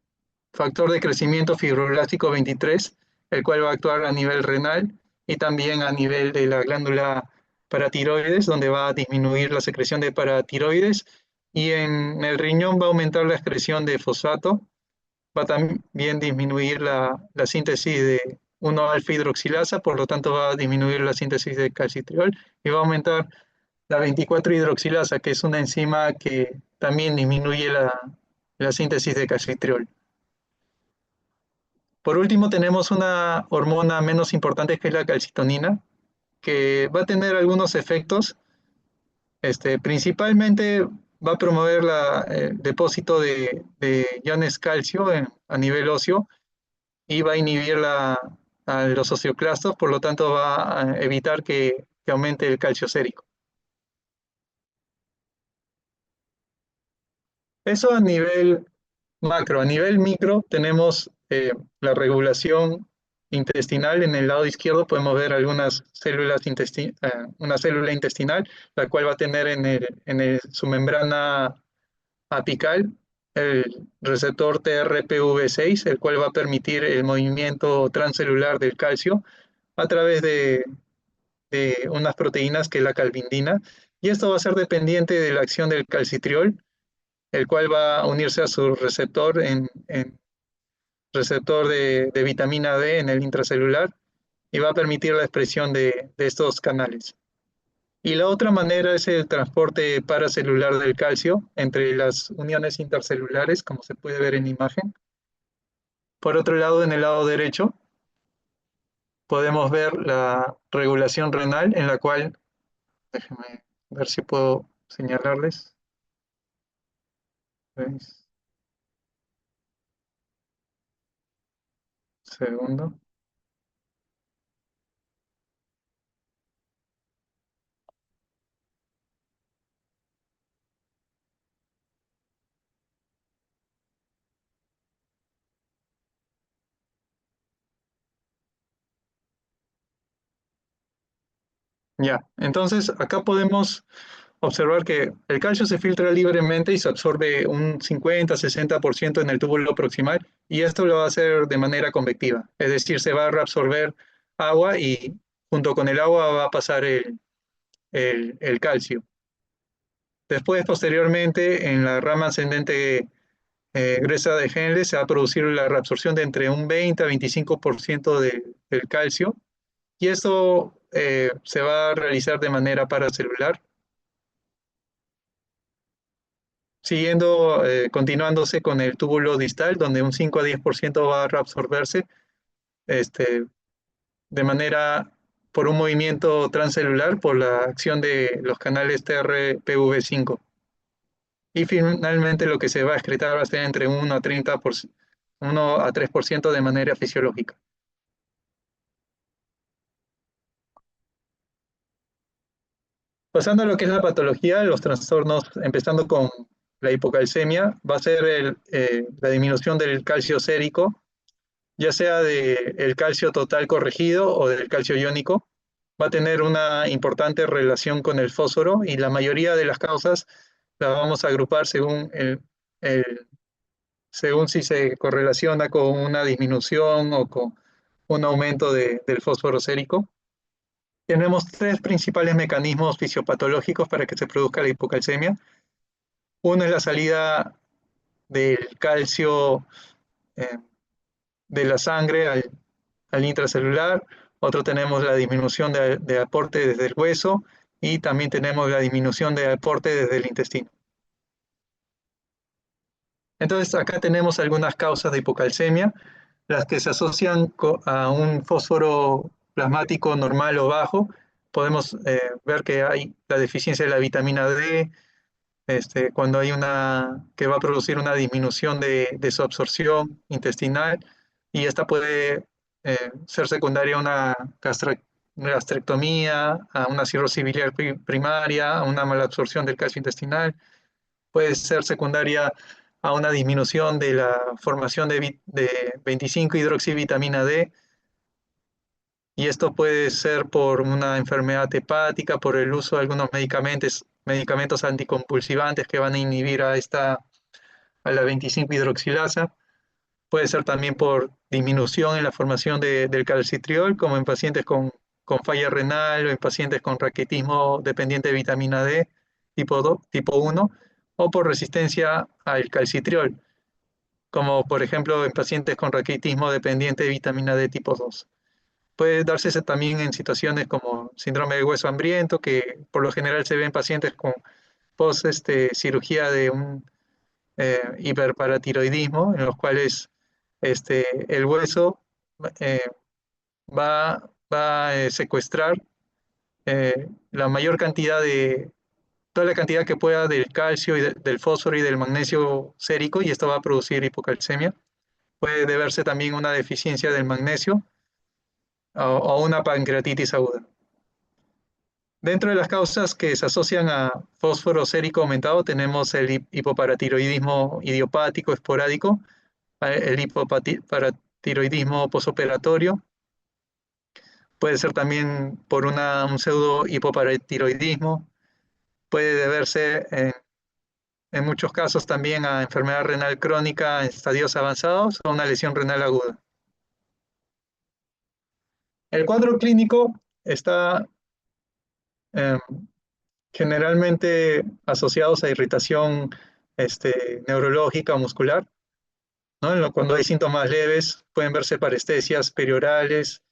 factor de crecimiento fibroblástico 23, el cual va a actuar a nivel renal y también a nivel de la glándula paratiroides, donde va a disminuir la secreción de paratiroides y en el riñón va a aumentar la excreción de fosfato, va a también disminuir la síntesis de 1-alfa hidroxilasa, por lo tanto va a disminuir la síntesis de calcitriol y va a aumentar la 24 hidroxilasa, que es una enzima que también disminuye la síntesis de calcitriol. Por último, tenemos una hormona menos importante que es la calcitonina, que va a tener algunos efectos. Principalmente va a promover el depósito de iones calcio a nivel óseo y va a inhibir a los osteoclastos, por lo tanto va a evitar que aumente el calcio sérico. Eso a nivel macro. A nivel micro tenemos la regulación intestinal. En el lado izquierdo podemos ver algunas una célula intestinal, la cual va a tener su membrana apical el receptor TRPV6, el cual va a permitir el movimiento transcelular del calcio a través de unas proteínas que es la calvindina. Y esto va a ser dependiente de la acción del calcitriol, el cual va a unirse a su receptor en receptor de vitamina D en el intracelular y va a permitir la expresión de estos canales. Y la otra manera es el transporte paracelular del calcio entre las uniones intercelulares, como se puede ver en imagen. Por otro lado, en el lado derecho, podemos ver la regulación renal en la cual, déjenme ver si puedo señalarles. ¿Veis? Segundo. Ya, entonces acá podemos observar que el calcio se filtra libremente y se absorbe un 50-60% en el túbulo proximal y esto lo va a hacer de manera convectiva, es decir, se va a reabsorber agua y junto con el agua va a pasar el calcio. Después, posteriormente, en la rama ascendente gruesa de Henle se va a producir la reabsorción de entre un 20 a 25% del calcio y esto se va a realizar de manera paracelular, siguiendo, continuándose con el túbulo distal, donde un 5 a 10% va a reabsorberse este, de manera por un movimiento transcelular por la acción de los canales TRPV5. Y finalmente lo que se va a excretar va a ser entre 1 a 1 a 3% de manera fisiológica. Pasando a lo que es la patología, los trastornos, empezando con la hipocalcemia, va a ser la disminución del calcio sérico, ya sea del calcio total corregido o del calcio iónico. Va a tener una importante relación con el fósforo y la mayoría de las causas las vamos a agrupar según si se correlaciona con una disminución o con un aumento del fósforo sérico. Tenemos tres principales mecanismos fisiopatológicos para que se produzca la hipocalcemia. Uno es la salida del calcio eh, de la sangre al intracelular, otro tenemos la disminución de aporte desde el hueso y también tenemos la disminución de aporte desde el intestino. Entonces acá tenemos algunas causas de hipocalcemia, las que se asocian a un fósforo plasmático normal o bajo. Podemos ver que hay la deficiencia de la vitamina D, cuando hay una que va a producir una disminución de su absorción intestinal y esta puede ser secundaria a una gastrectomía, a una cirrosis biliar primaria, a una mala absorción del calcio intestinal, puede ser secundaria a una disminución de la formación de 25 hidroxivitamina D y esto puede ser por una enfermedad hepática, por el uso de algunos medicamentos anticonvulsivantes que van a inhibir a la 25 hidroxilasa. Puede ser también por disminución en la formación del calcitriol, como en pacientes con falla renal o en pacientes con raquitismo dependiente de vitamina D tipo 1, o por resistencia al calcitriol, como por ejemplo en pacientes con raquitismo dependiente de vitamina D tipo 2. Puede darse también en situaciones como síndrome de hueso hambriento, que por lo general se ve en pacientes con post cirugía de un hiperparatiroidismo, en los cuales el hueso eh, va a secuestrar la mayor cantidad toda la cantidad que pueda del calcio y del fósforo y del magnesio sérico, y esto va a producir hipocalcemia. Puede deberse también a una deficiencia del magnesio o una pancreatitis aguda. Dentro de las causas que se asocian a fósforo sérico aumentado tenemos el hipoparatiroidismo idiopático esporádico, el hipoparatiroidismo posoperatorio, puede ser también por un pseudo hipoparatiroidismo, puede deberse en muchos casos también a enfermedad renal crónica en estadios avanzados o una lesión renal aguda. El cuadro clínico está eh, generalmente asociados a irritación neurológica o muscular, ¿no? Cuando hay síntomas leves pueden verse parestesias periorales,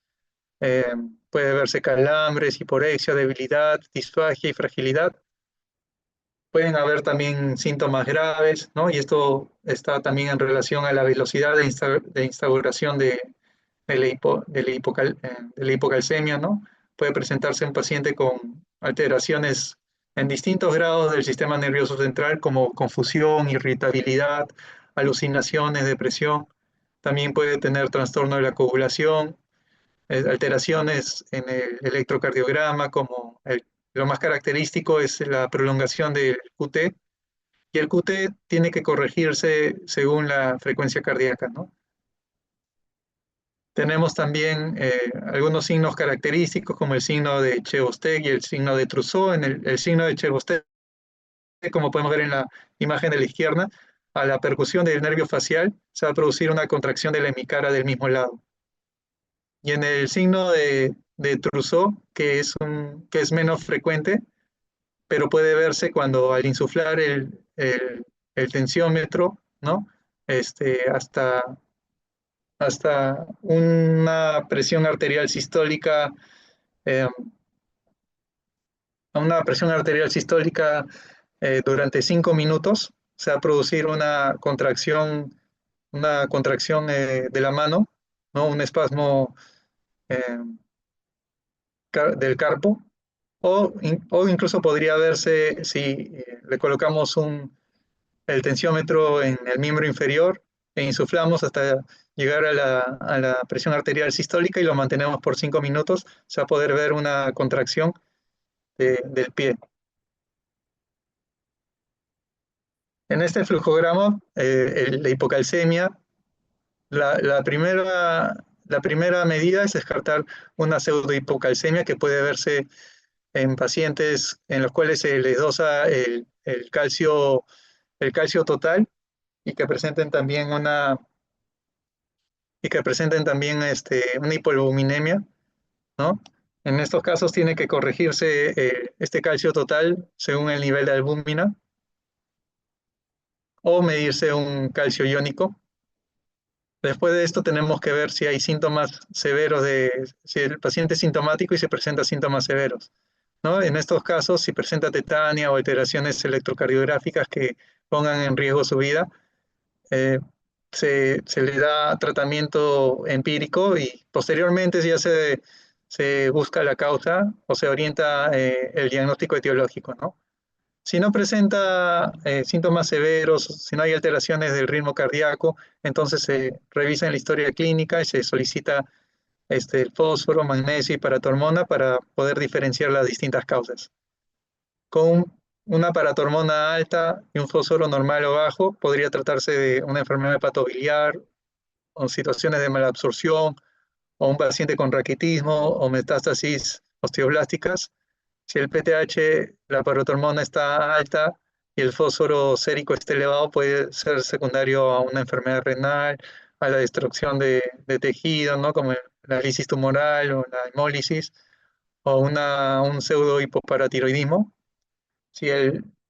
eh, puede verse calambres, hiporexia, debilidad, disfagia y fragilidad. Pueden haber también síntomas graves, ¿no? Y esto está también en relación a la velocidad de instauración de la hipocalcemia, ¿no? Puede presentarse un paciente con alteraciones en distintos grados del sistema nervioso central, como confusión, irritabilidad, alucinaciones, depresión. También puede tener trastorno de la coagulación, alteraciones en el electrocardiograma, lo más característico es la prolongación del QT, y el QT tiene que corregirse según la frecuencia cardíaca, ¿no? Tenemos también algunos signos característicos como el signo de Chebostek y el signo de Trousseau. El signo de Chebostek, como podemos ver en la imagen de la izquierda, a la percusión del nervio facial se va a producir una contracción de la hemicara del mismo lado. Y en el signo de Trousseau, que es menos frecuente, pero puede verse cuando al insuflar el tensiómetro, ¿no? Hasta una presión arterial sistólica, eh, durante 5 minutos, se va a producir una contracción de la mano, ¿no? Un espasmo eh, del carpo, o incluso podría verse si le colocamos el tensiómetro en el miembro inferior e insuflamos hasta llegar a la presión arterial sistólica y lo mantenemos por 5 minutos, se va a poder ver una contracción del pie. En este flujograma, la hipocalcemia, la primera medida es descartar una pseudohipocalcemia que puede verse en pacientes en los cuales se les dosa el calcio total y que presenten también una hipoalbuminemia, ¿no? En estos casos tiene que corregirse este calcio total según el nivel de albúmina o medirse un calcio iónico. Después de esto tenemos que ver si hay síntomas severos si el paciente es sintomático y se presenta síntomas severos, ¿no? En estos casos, si presenta tetania o alteraciones electrocardiográficas que pongan en riesgo su vida, eh, se le da tratamiento empírico y posteriormente se busca la causa o se orienta el diagnóstico etiológico, ¿no? Si no presenta síntomas severos, si no hay alteraciones del ritmo cardíaco, entonces se revisa en la historia clínica y se solicita el fósforo, magnesio y paratormona para poder diferenciar las distintas causas. Con una paratormona alta y un fósforo normal o bajo, podría tratarse de una enfermedad hepatobiliar o situaciones de malabsorción o un paciente con raquitismo o metástasis osteoblásticas. Si el PTH, la parotormona está alta y el fósforo sérico está elevado, puede ser secundario a una enfermedad renal, a la destrucción de tejidos, ¿no? Como la lisis tumoral o la hemólisis, o un pseudo hipoparatiroidismo. Si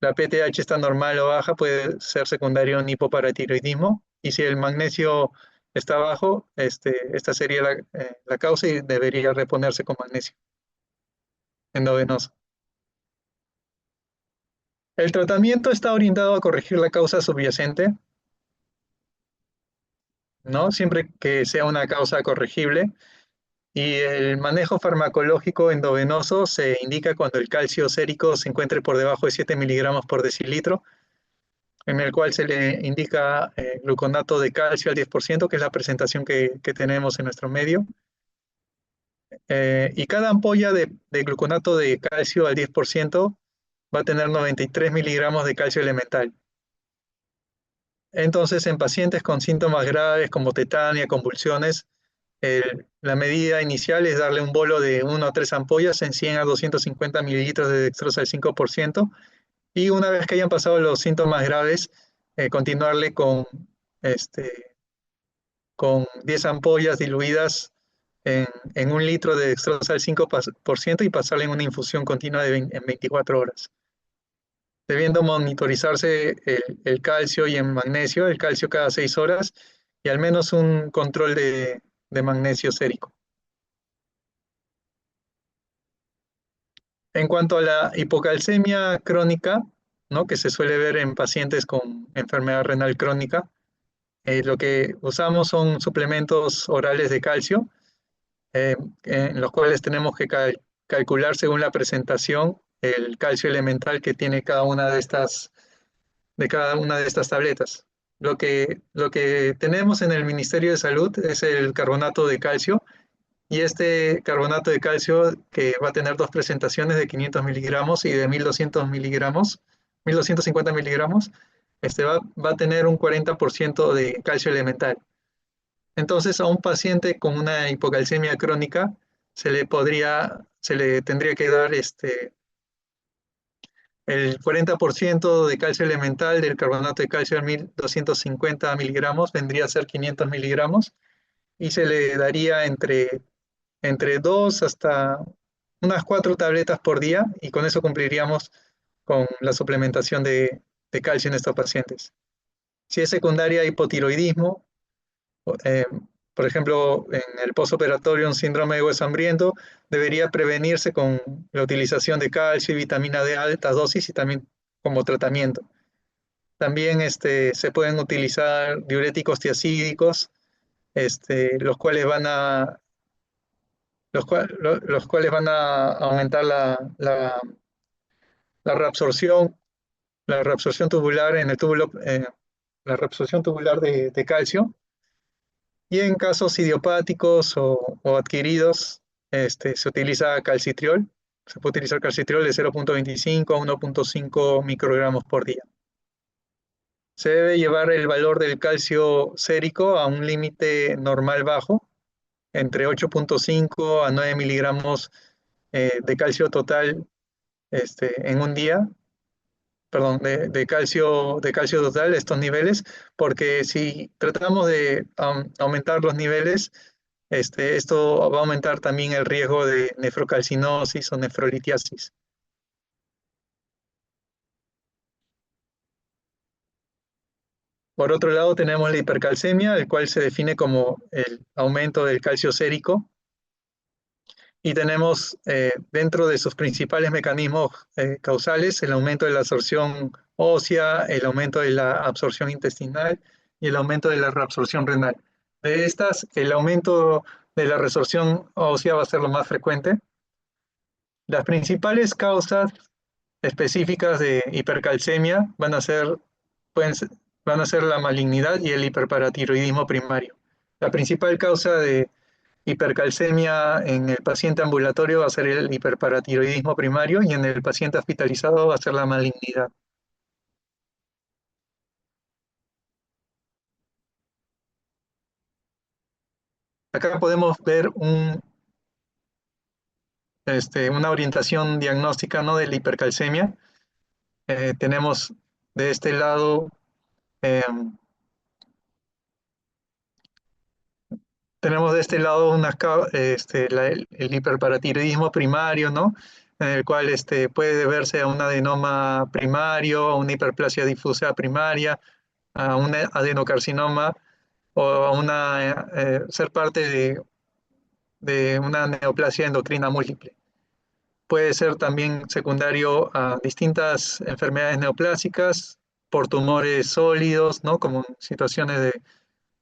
la PTH está normal o baja, puede ser secundario a un hipoparatiroidismo. Y si el magnesio está bajo, esta sería la causa y debería reponerse con magnesio endovenoso. El tratamiento está orientado a corregir la causa subyacente, ¿no? Siempre que sea una causa corregible. Y el manejo farmacológico endovenoso se indica cuando el calcio sérico se encuentre por debajo de 7 miligramos por decilitro, en el cual se le indica gluconato de calcio al 10%, que es la presentación que tenemos en nuestro medio. Y cada ampolla de gluconato de calcio al 10% va a tener 93 miligramos de calcio elemental. Entonces, en pacientes con síntomas graves como tetania, convulsiones, la medida inicial es darle un bolo de 1 a 3 ampollas en 100 a 250 mililitros de dextrosa al 5%, y una vez que hayan pasado los síntomas graves, continuarle con 10 ampollas diluidas en 1 litro de dextrosa al 5% y pasarle en una infusión continua en 24 horas. Debiendo monitorizarse el calcio y el magnesio, el calcio cada 6 horas y al menos un control de magnesio sérico. En cuanto a la hipocalcemia crónica, ¿no? Que se suele ver en pacientes con enfermedad renal crónica, Lo que usamos son suplementos orales de calcio, eh, en los cuales tenemos que calcular según la presentación el calcio elemental que tiene cada una de estas tabletas. Lo que tenemos en el Ministerio de Salud es el carbonato de calcio, y este carbonato de calcio que va a tener dos presentaciones de 500 miligramos y de 1200 miligramos, 1250 miligramos, va a tener un 40% de calcio elemental. Entonces, a un paciente con una hipocalcemia crónica se le tendría que dar el 40% de calcio elemental del carbonato de calcio de 1250 miligramos, vendría a ser 500 miligramos, y se le daría entre 2 hasta unas 4 tabletas por día, y con eso cumpliríamos con la suplementación de calcio en estos pacientes. Si es secundaria hipotiroidismo, eh, por ejemplo, en el postoperatorio, un síndrome de hueso hambriento, debería prevenirse con la utilización de calcio y vitamina D a altas dosis y también como tratamiento. También se pueden utilizar diuréticos tiacídicos, los cuales los cuales van a aumentar la reabsorción, la reabsorción tubular en el túbulo, la reabsorción tubular de calcio. Y en casos idiopáticos o adquiridos, se utiliza calcitriol. Se puede utilizar calcitriol de 0.25 a 1.5 microgramos por día. Se debe llevar el valor del calcio sérico a un límite normal bajo, entre 8.5 a 9 miligramos de calcio total en un día, perdón, de calcio total, estos niveles, porque si tratamos de aumentar los niveles, esto va a aumentar también el riesgo de nefrocalcinosis o nefrolitiasis. Por otro lado, tenemos la hipercalcemia, el cual se define como el aumento del calcio sérico, y tenemos dentro de sus principales mecanismos causales el aumento de la absorción ósea, el aumento de la absorción intestinal y el aumento de la reabsorción renal. De estas, el aumento de la resorción ósea va a ser lo más frecuente. Las principales causas específicas de hipercalcemia pueden ser, van a ser la malignidad y el hiperparatiroidismo primario. La principal causa de hipercalcemia en el paciente ambulatorio va a ser el hiperparatiroidismo primario, y en el paciente hospitalizado va a ser la malignidad. Acá podemos ver una orientación diagnóstica, ¿no?, de la hipercalcemia. Tenemos de este lado eh, el hiperparatiroidismo primario, ¿no?, en el cual puede deberse a un adenoma primario, a una hiperplasia difusa primaria, a un adenocarcinoma, o a ser parte de una neoplasia endocrina múltiple. Puede ser también secundario a distintas enfermedades neoplásicas por tumores sólidos, ¿no?, como situaciones de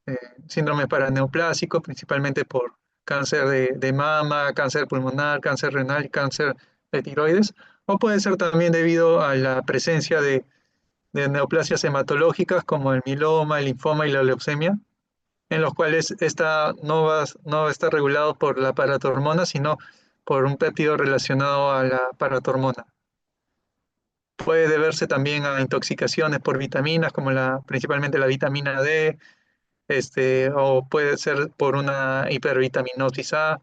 eh, síndrome paraneoplásico, principalmente por cáncer de mama, cáncer pulmonar, cáncer renal y cáncer de tiroides, o puede ser también debido a la presencia de neoplasias hematológicas como el mieloma, el linfoma y la leucemia, en los cuales esta no va a estar regulado por la paratormona, sino por un péptido relacionado a la paratormona. Puede deberse también a intoxicaciones por vitaminas, como principalmente la vitamina D, o puede ser por una hipervitaminosis A.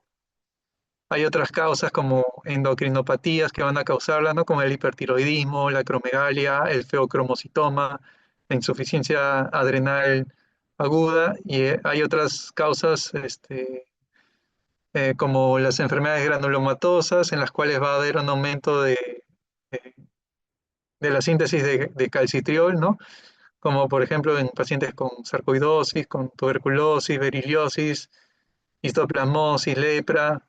Hay otras causas como endocrinopatías que van a causarla, ¿no?, como el hipertiroidismo, la acromegalia, el feocromocitoma, la insuficiencia adrenal aguda, y hay otras causas como las enfermedades granulomatosas, en las cuales va a haber un aumento de- de la síntesis de calcitriol, ¿no?, como por ejemplo en pacientes con sarcoidosis, con tuberculosis, beriliosis, histoplasmosis, lepra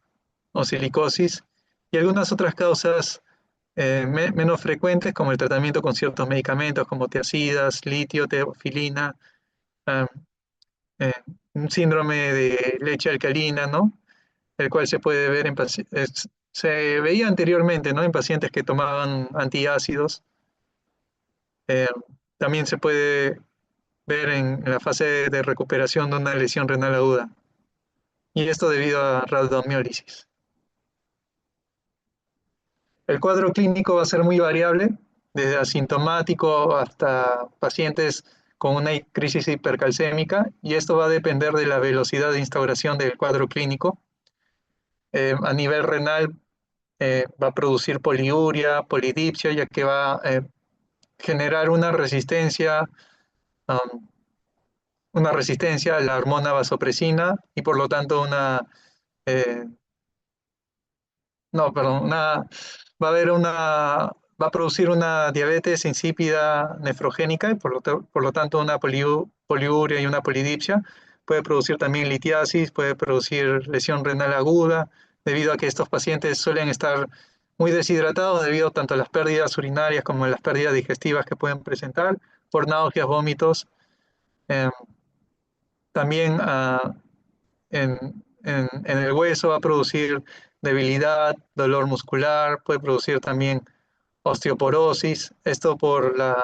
o silicosis, y algunas otras causas menos frecuentes, como el tratamiento con ciertos medicamentos como tiazidas, litio, teofilina, eh, un síndrome de leche alcalina, ¿no? El cual se puede ver se veía anteriormente, ¿no? En pacientes que tomaban antiácidos. Eh, También se puede ver en la fase de recuperación de una lesión renal aguda. Y esto debido a rhabdomiólisis. El cuadro clínico va a ser muy variable, desde asintomático hasta pacientes con una crisis hipercalcémica, y esto va a depender de la velocidad de instauración del cuadro clínico. A nivel renal va a producir poliuria, polidipsia, ya que va a generar una resistencia a la hormona vasopresina y por lo tanto eh, no, perdón, va a haber va a producir una diabetes insípida nefrogénica y por lo tanto una poliuria y una polidipsia. Puede producir también litiasis, puede producir lesión renal aguda, debido a que estos pacientes suelen estar muy deshidratados debido tanto a las pérdidas urinarias como a las pérdidas digestivas que pueden presentar por náuseas, vómitos. Eh, También en el hueso va a producir debilidad, dolor muscular, puede producir también osteoporosis, esto por la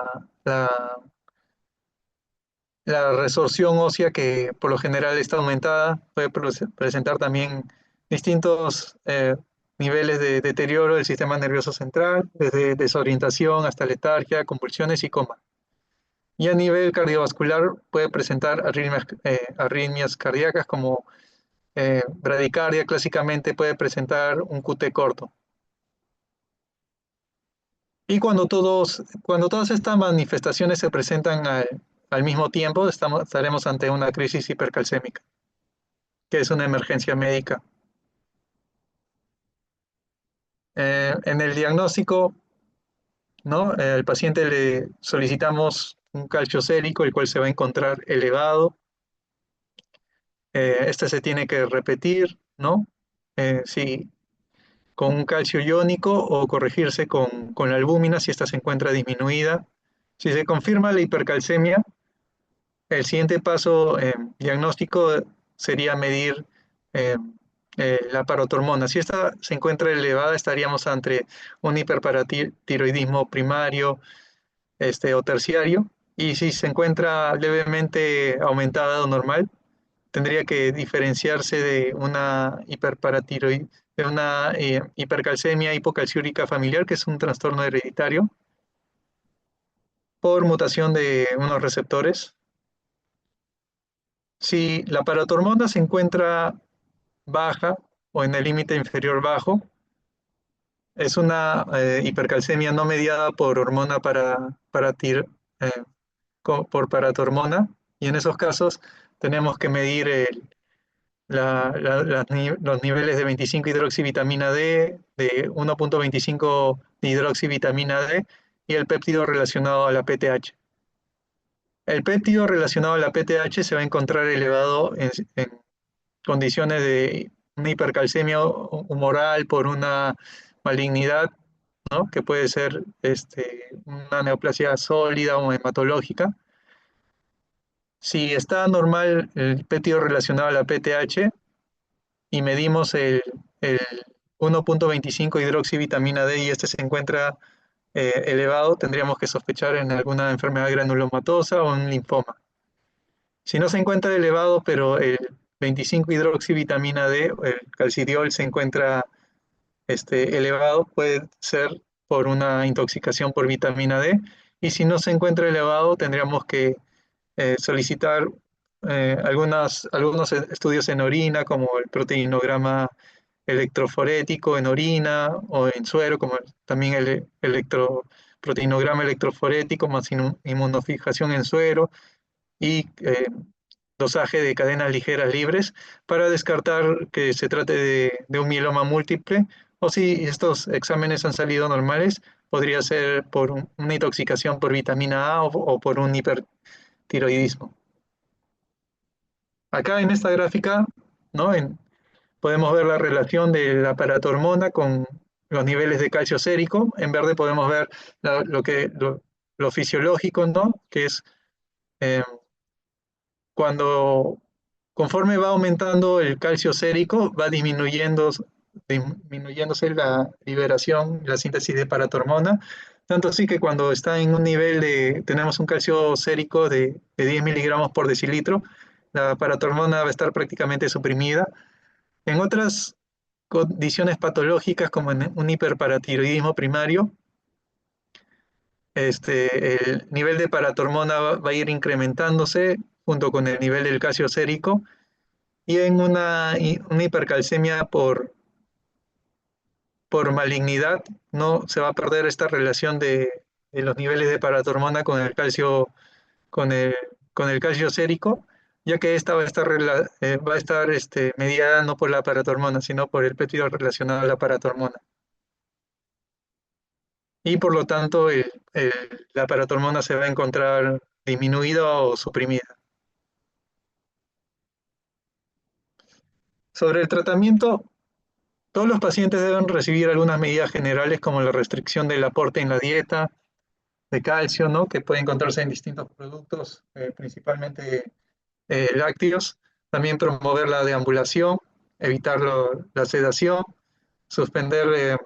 resorción ósea que por lo general está aumentada, puede presentar también distintos niveles de deterioro del sistema nervioso central, desde desorientación hasta letargia, convulsiones y coma. Y a nivel cardiovascular puede presentar arritmias cardíacas como bradicardia, clásicamente puede presentar un QT corto. Y cuando todas estas manifestaciones se presentan al mismo tiempo, estaremos ante una crisis hipercalcémica, que es una emergencia médica. En el diagnóstico, ¿no? Al paciente le solicitamos un calcio sérico, el cual se va a encontrar elevado. Este se tiene que repetir, ¿no? Si con un calcio iónico o corregirse con la albúmina si esta se encuentra disminuida. Si se confirma la hipercalcemia, el siguiente paso diagnóstico sería medir eh, la parotormona. Si esta se encuentra elevada, estaríamos ante un hiperparatiroidismo primario o terciario. Y si se encuentra levemente aumentada o normal, tendría que diferenciarse de una hipercalcemia hipocalciúrica familiar, que es un trastorno hereditario, por mutación de unos receptores. Si la paratormona se encuentra baja o en el límite inferior bajo, es una hipercalcemia no mediada por hormona eh, por paratormona, y en esos casos tenemos que medir los niveles de 25 hidroxivitamina D, de 1.25 hidroxivitamina D y el péptido relacionado a la PTH. El péptido relacionado a la PTH se va a encontrar elevado en condiciones de una hipercalcemia humoral por una malignidad, ¿no? Que puede ser una neoplasia sólida o hematológica. Si está normal el péptido relacionado a la PTH, y medimos el 1.25 hidroxivitamina D y este se encuentra elevado, tendríamos que sospechar en alguna enfermedad granulomatosa o un linfoma. Si no se encuentra elevado, pero el 25 hidroxivitamina D, el calcidiol, se encuentra elevado, puede ser por una intoxicación por vitamina D. Y si no se encuentra elevado, tendríamos que solicitar algunos estudios en orina, como el proteinograma electroforético en orina o en suero, como también el proteinograma electroforético más inmunofijación en suero y dosaje de cadenas ligeras libres para descartar que se trate de un mieloma múltiple, o si estos exámenes han salido normales, podría ser por una intoxicación por vitamina A o por un hipertiroidismo. Acá en esta gráfica, ¿no? Podemos ver la relación de la paratormona con los niveles de calcio sérico. En verde podemos ver lo fisiológico, ¿no? Que es eh, cuando Conforme va aumentando el calcio sérico, va disminuyéndose la liberación, la síntesis de paratormona, tanto así que cuando está en un nivel tenemos un calcio sérico de 10 miligramos por decilitro, la paratormona va a estar prácticamente suprimida. En otras condiciones patológicas, como en un hiperparatiroidismo primario, el nivel de paratormona va a ir incrementándose junto con el nivel del calcio sérico, y en una hipercalcemia por malignidad, no se va a perder esta relación de los niveles de paratormona con el calcio, con el, con el calcio sérico, ya que esta va a estar mediada no por la paratormona, sino por el péptido relacionado a la paratormona. Y por lo tanto, la paratormona se va a encontrar disminuida o suprimida. Sobre el tratamiento, todos los pacientes deben recibir algunas medidas generales como la restricción del aporte en la dieta de calcio, ¿no? Que puede encontrarse en distintos productos, principalmente lácteos. También promover la deambulación, evitar la sedación, suspender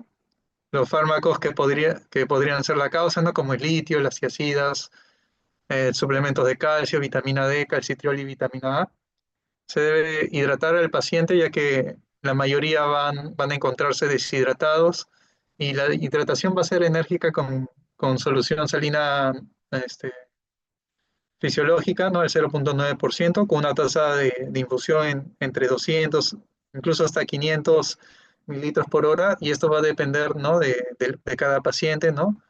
los fármacos que podrían ser la causa, ¿no? Como el litio, las ciacidas, suplementos de calcio, vitamina D, calcitriol y vitamina A. Se debe hidratar al paciente ya que la mayoría van a encontrarse deshidratados, y la hidratación va a ser enérgica con solución salina este, fisiológica, ¿no? El 0,9%, con una tasa de infusión entre 200, incluso hasta 500 mililitros por hora, y esto va a depender, ¿no? de cada paciente, ¿no?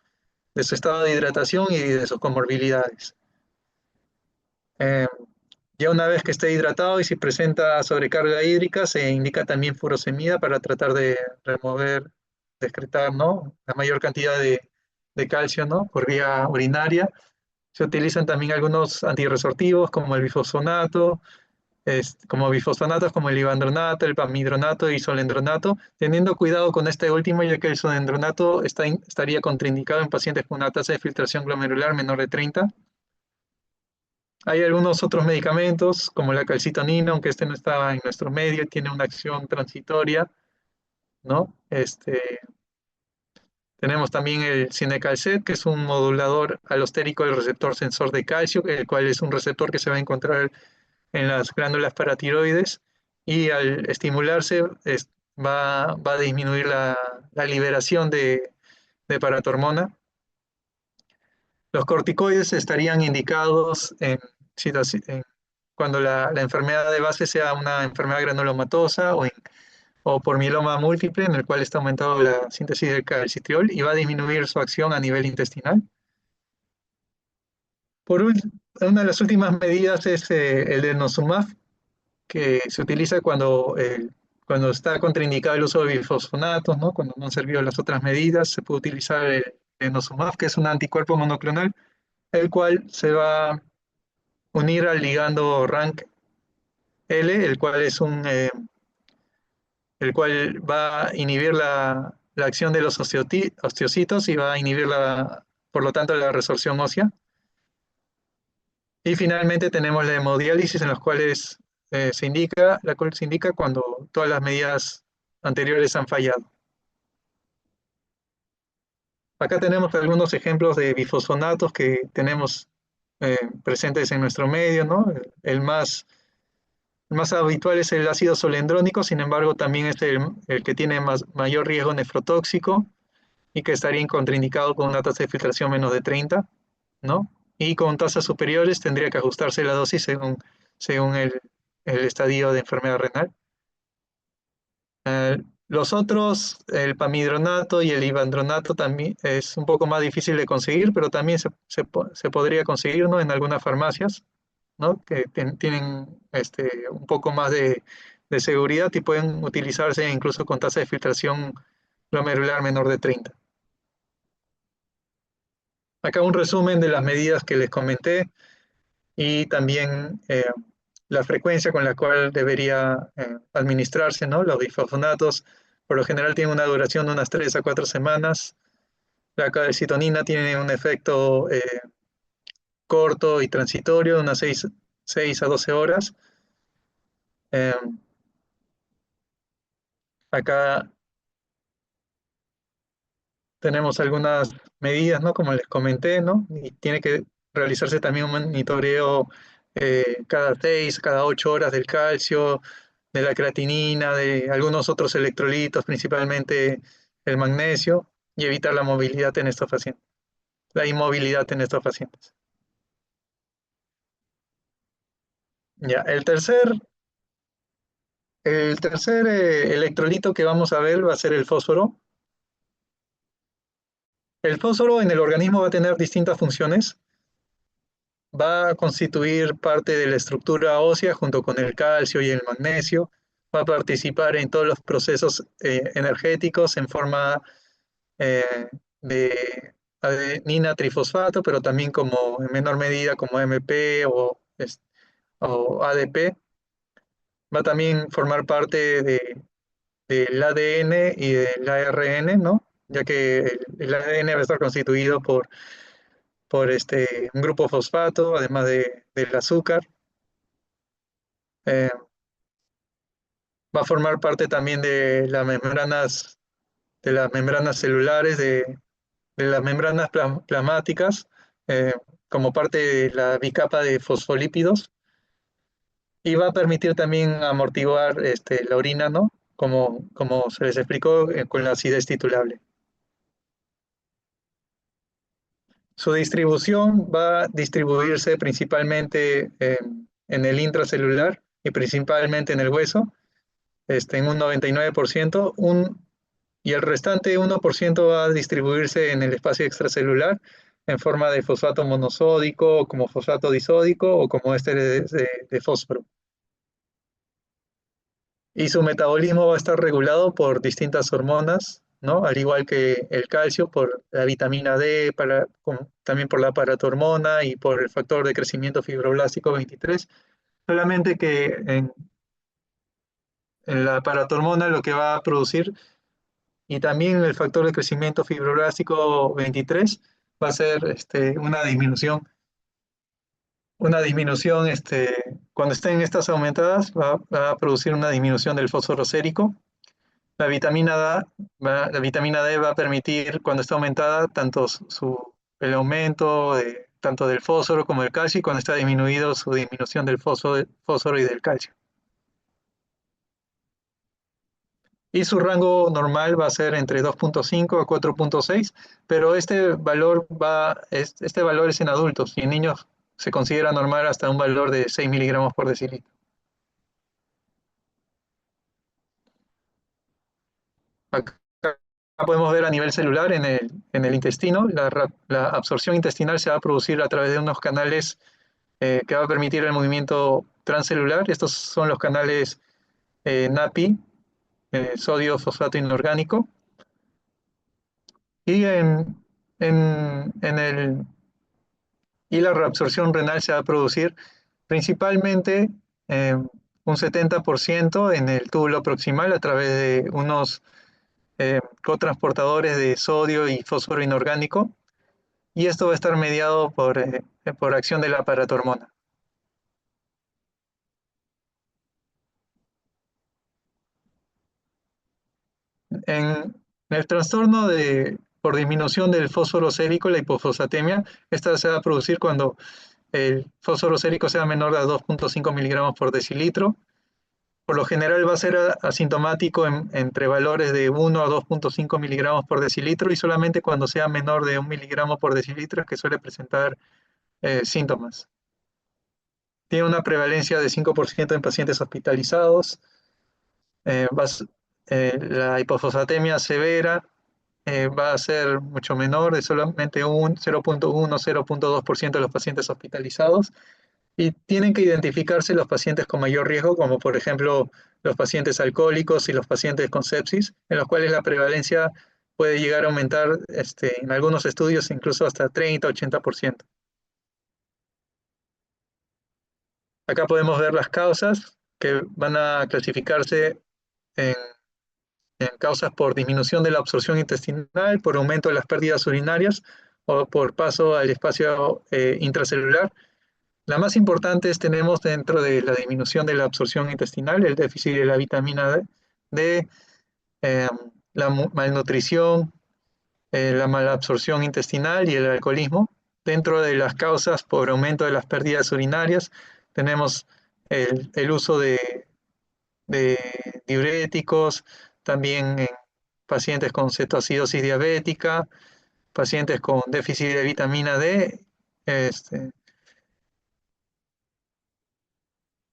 De su estado de hidratación y de sus comorbilidades. Eh, Ya una vez que esté hidratado y si presenta sobrecarga hídrica, se indica también furosemida para tratar de remover, de excretar, ¿no? La mayor cantidad de calcio, ¿no? Por vía urinaria. Se utilizan también algunos antirresortivos como el bifosfonato, como bifosfonatos como el ivandronato, el pamidronato y solendronato, teniendo cuidado con este último, ya que el solendronato estaría contraindicado en pacientes con una tasa de filtración glomerular menor de 30. Hay algunos otros medicamentos, como la calcitonina, aunque este no está en nuestro medio, tiene una acción transitoria, ¿no? Tenemos también el cinecalcet, que es un modulador alostérico del receptor sensor de calcio, el cual es un receptor que se va a encontrar en las glándulas paratiroides, y al estimularse va a disminuir la liberación de paratormona. Los corticoides estarían indicados cuando la enfermedad de base sea una enfermedad granulomatosa o por mieloma múltiple, en el cual está aumentado la síntesis del calcitriol y va a disminuir su acción a nivel intestinal. Una de las últimas medidas es el denosumab, que se utiliza cuando está contraindicado el uso de bifosfonatos, ¿no? Cuando no han servido las otras medidas, se puede utilizar el denosumab, que es un anticuerpo monoclonal, el cual se va a unir al ligando RANK L, el cual va a inhibir la acción de los osteocitos y va a inhibir por lo tanto, la resorción ósea. Y finalmente tenemos la hemodiálisis, en los cuales la cual se indica cuando todas las medidas anteriores han fallado. Acá tenemos algunos ejemplos de bifosfonatos que tenemos presentes en nuestro medio, ¿no? El más habitual es el ácido solendrónico, sin embargo, también es el que tiene mayor riesgo nefrotóxico y que estaría contraindicado con una tasa de filtración menos de 30, ¿no? Y con tasas superiores tendría que ajustarse la dosis según el estadio de enfermedad renal. Los otros, el pamidronato y el ivandronato, también es un poco más difícil de conseguir, pero también se podría conseguir, ¿no? En algunas farmacias, ¿no? Que tienen un poco más de seguridad y pueden utilizarse incluso con tasa de filtración glomerular menor de 30. Acá un resumen de las medidas que les comenté y también la frecuencia con la cual debería administrarse, ¿no? Los bifosfonatos por lo general tienen una duración de unas 3 a 4 semanas. La calcitonina tiene un efecto corto y transitorio de unas 6 a 12 horas. Eh, Acá tenemos algunas medidas, ¿no? Como les comenté, ¿no? Y tiene que realizarse también un monitoreo cada 6, cada 8 horas del calcio, de la creatinina, de algunos otros electrolitos, principalmente el magnesio, y evitar la movilidad en estos pacientes, la inmovilidad en estos pacientes. Ya, el tercer electrolito que vamos a ver va a ser el fósforo. El fósforo en el organismo va a tener distintas funciones. Va a constituir parte de la estructura ósea junto con el calcio y el magnesio. Va a participar en todos los procesos energéticos en forma eh, de adenina trifosfato, pero también como en menor medida como AMP o ADP. Va a también formar parte del ADN y del ARN, ¿no? Ya que el ADN va a estar constituido por un grupo fosfato, además del azúcar. Eh, Va a formar parte también de las membranas celulares, de las membranas plasmáticas, eh, como parte de la bicapa de fosfolípidos, y va a permitir también amortiguar la orina, ¿no? Como se les explicó con la acidez titulable. Su distribución va a distribuirse principalmente en el intracelular y principalmente en el hueso, en un 99%, y el restante 1% va a distribuirse en el espacio extracelular en forma de fosfato monosódico, como fosfato disódico o como de fósforo. Y su metabolismo va a estar regulado por distintas hormonas, ¿no? Al igual que el calcio, por la vitamina D, también por la paratormona y por el factor de crecimiento fibroblástico 23. Solamente que en la paratormona lo que va a producir, y también el factor de crecimiento fibroblástico 23, va a ser una disminución, cuando estén estas aumentadas, va a producir una disminución del fósforo sérico. La vitamina D va a permitir, cuando está aumentada, el aumento tanto del fósforo como del calcio, y cuando está disminuido, su disminución del fósforo y del calcio. Y su rango normal va a ser entre 2.5 a 4.6, pero este valor es en adultos, y en niños se considera normal hasta un valor de 6 miligramos por decilitro. Acá podemos ver a nivel celular en el intestino, la absorción intestinal se va a producir a través de unos canales que va a permitir el movimiento transcelular. Estos son los canales NAPI, sodio fosfato inorgánico. Y, la reabsorción renal se va a producir principalmente eh, un 70% en el túbulo proximal a través de unos cotransportadores de sodio y fósforo inorgánico, y esto va a estar mediado por acción de la paratormona. En el trastorno por disminución del fósforo sérico, la hipofosfatemia, esta se va a producir cuando el fósforo sérico sea menor a 2.5 miligramos por decilitro. Por lo general va a ser asintomático entre valores de 1 a 2.5 miligramos por decilitro, y solamente cuando sea menor de 1 miligramo por decilitro es que suele presentar síntomas. Tiene una prevalencia de 5% en pacientes hospitalizados. Eh, la hipofosfatemia severa va a ser mucho menor, de solamente un 0.1-0.2% de los pacientes hospitalizados, y tienen que identificarse los pacientes con mayor riesgo, como por ejemplo los pacientes alcohólicos y los pacientes con sepsis, en los cuales la prevalencia puede llegar a aumentar en algunos estudios incluso hasta 30-80%. Acá podemos ver las causas que van a clasificarse en causas por disminución de la absorción intestinal, por aumento de las pérdidas urinarias o por paso al espacio intracelular. La más importante es tenemos dentro de la disminución de la absorción intestinal, el déficit de la vitamina D, eh, la malnutrición, la malabsorción intestinal y el alcoholismo. Dentro de las causas por aumento de las pérdidas urinarias, tenemos el uso de diuréticos, también en pacientes con cetoacidosis diabética, pacientes con déficit de vitamina D, este,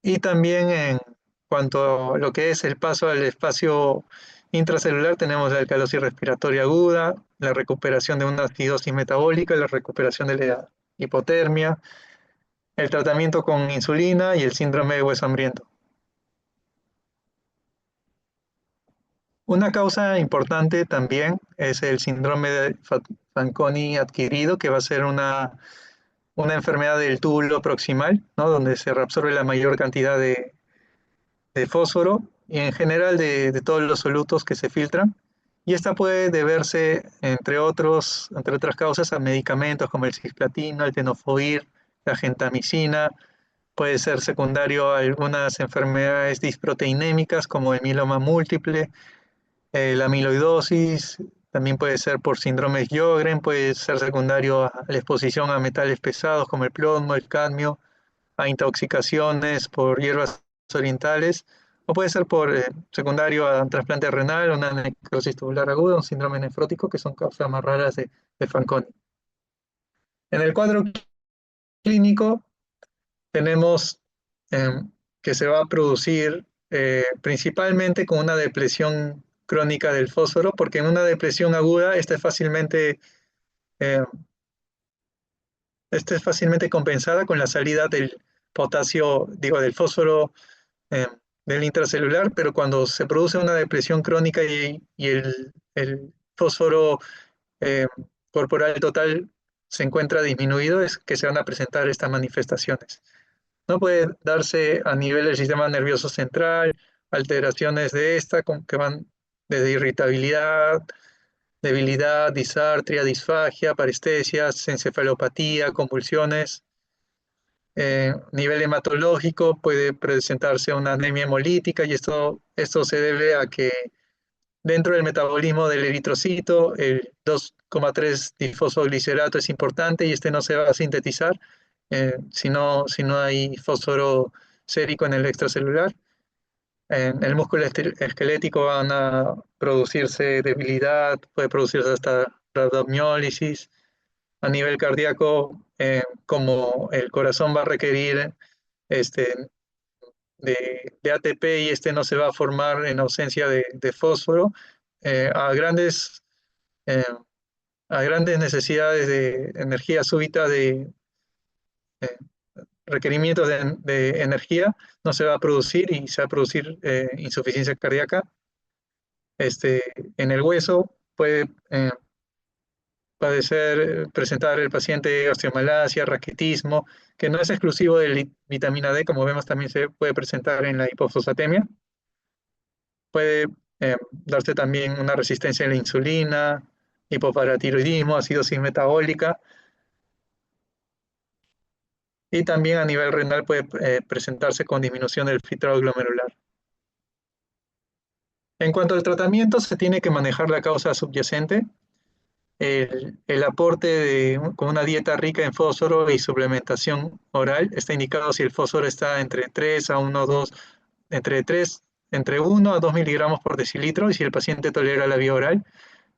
y también en cuanto a lo que es el paso al espacio intracelular, tenemos la alcalosis respiratoria aguda, la recuperación de una acidosis metabólica, la recuperación de la hipotermia, el tratamiento con insulina y el síndrome de hueso hambriento. Una causa importante también es el síndrome de Fanconi adquirido, que va a ser una enfermedad del túbulo proximal, ¿no? Donde se reabsorbe la mayor cantidad de fósforo y en general de todos los solutos que se filtran. Y esta puede deberse, entre otras causas, a medicamentos como el cisplatino, el tenofovir, la gentamicina. Puede ser secundario a algunas enfermedades disproteinémicas como el mieloma múltiple, la amiloidosis. También puede ser por síndromes Sjögren, puede ser secundario a la exposición a metales pesados como el plomo, el cadmio, a intoxicaciones por hierbas orientales, o puede ser por secundario a un trasplante renal, una necrosis tubular aguda, un síndrome nefrótico, que son causas más raras de Fanconi. En el cuadro clínico tenemos eh, que se va a producir principalmente con una depresión crónica del fósforo, porque en una depresión aguda eh, esta es fácilmente compensada con la salida del potasio, digo, del fósforo eh, del intracelular, pero cuando se produce una depresión crónica y el fósforo eh, corporal total se encuentra disminuido, es que se van a presentar estas manifestaciones. No puede darse a nivel del sistema nervioso central, alteraciones de esta que van desde irritabilidad, debilidad, disartria, disfagia, parestesias, encefalopatía, convulsiones. Nivel hematológico puede presentarse una anemia hemolítica y esto se debe a que dentro del metabolismo del eritrocito el 2,3 difosfoglicerato es importante y este no se va a sintetizar si no hay fósforo sérico en el extracelular. En el músculo esquelético van a producirse debilidad, puede producirse hasta rhabdomiólisis. A nivel cardíaco, como el corazón va a requerir este, de ATP y este no se va a formar en ausencia de fósforo, eh, a, grandes, eh, a grandes necesidades de energía súbita, de eh, requerimientos de energía, no se va a producir y se va a producir insuficiencia cardíaca. En el hueso puede presentar el paciente osteomalacia, raquitismo, que no es exclusivo de la vitamina D, como vemos también se puede presentar en la hipofosfatemia. Puede darse también una resistencia a la insulina, hipoparatiroidismo, acidosis metabólica, y también a nivel renal puede presentarse con disminución del filtrado glomerular. En cuanto al tratamiento, se tiene que manejar la causa subyacente. El aporte con una dieta rica en fósforo y suplementación oral está indicado si el fósforo está entre 3 a 1, 2, entre 3, entre 1 a 2 miligramos por decilitro y si el paciente tolera la vía oral.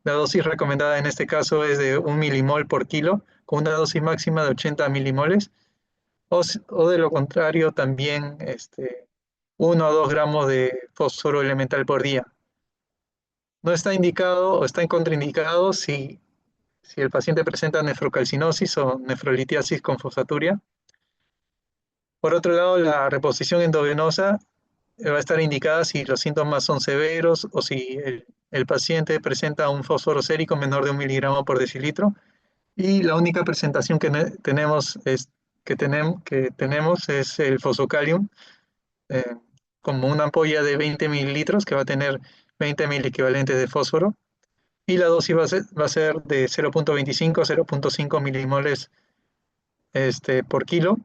La dosis recomendada en este caso es de 1 milimol por kilo, con una dosis máxima de 80 milimoles, o de lo contrario también 1 a 2 gramos de fósforo elemental por día. No está indicado o está en contraindicado si el paciente presenta nefrocalcinosis o nefrolitiasis con fosfaturia. Por otro lado, la reposición endovenosa va a estar indicada si los síntomas son severos o si el paciente presenta un fósforo sérico menor de 1 miligramo por decilitro. Y la única presentación que tenemos es el fosocalium, eh, como una ampolla de 20 mililitros que va a tener 20 mil equivalentes de fósforo. Y la dosis va a ser de 0,25 a 0,5 milimoles por kilo.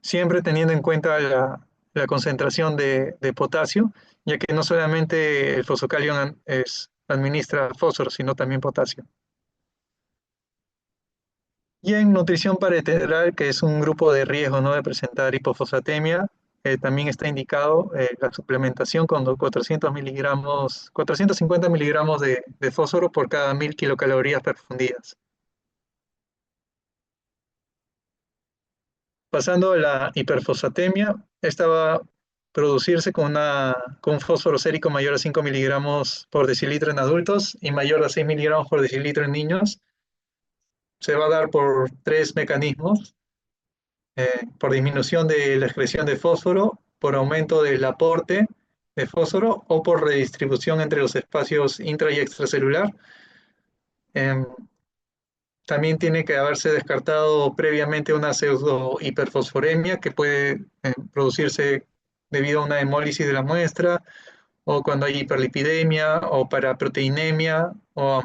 siempre teniendo en cuenta la concentración de potasio, ya que no solamente el fosocalio administra fósforo, sino también potasio. Y en nutrición parenteral, que es un grupo de riesgo, ¿no?, de presentar hipofosfatemia, también está indicado la suplementación con 400 miligramos, 450 miligramos de fósforo por cada 1000 kilocalorías perfundidas. Pasando a la hiperfosfatemia, esta va a producirse con un fósforo sérico mayor a 5 miligramos por decilitro en adultos y mayor a 6 miligramos por decilitro en niños. Se va a dar por tres mecanismos: por disminución de la excreción de fósforo, por aumento del aporte de fósforo o por redistribución entre los espacios intra y extracelular. Eh, También tiene que haberse descartado previamente una pseudohiperfosforemia que puede producirse debido a una hemólisis de la muestra, o cuando hay hiperlipidemia, o para proteinemia, o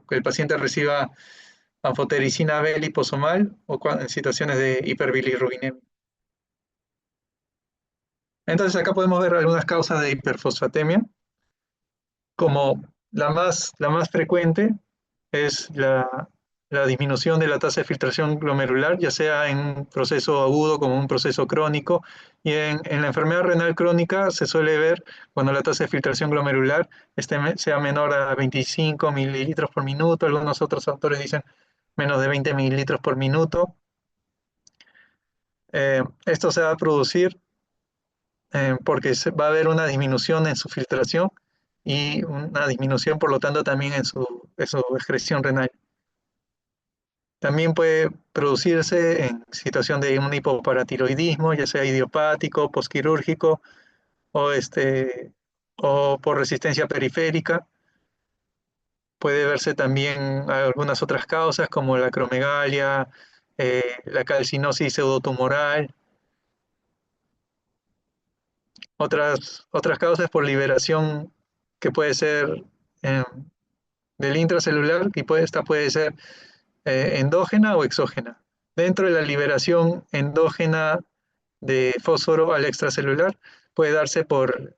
que el paciente reciba anfotericina B liposomal, o en situaciones de hiperbilirrubinemia. Entonces acá podemos ver algunas causas de hiperfosfatemia, como la más frecuente es la disminución de la tasa de filtración glomerular, ya sea en un proceso agudo como un proceso crónico. Y en la enfermedad renal crónica se suele ver cuando la tasa de filtración glomerular sea menor a 25 mililitros por minuto. Algunos otros autores dicen menos de 20 mililitros por minuto. Esto se va a producir porque va a haber una disminución en su filtración y una disminución, por lo tanto, también en su excreción renal. También puede producirse en situación de un hipoparatiroidismo, ya sea idiopático, posquirúrgico o por resistencia periférica. Puede verse también algunas otras causas como la acromegalia, la calcinosis pseudotumoral. Otras causas por liberación que puede ser eh, del intracelular, y esta puede ser endógena o exógena. Dentro de la liberación endógena de fósforo al extracelular puede darse por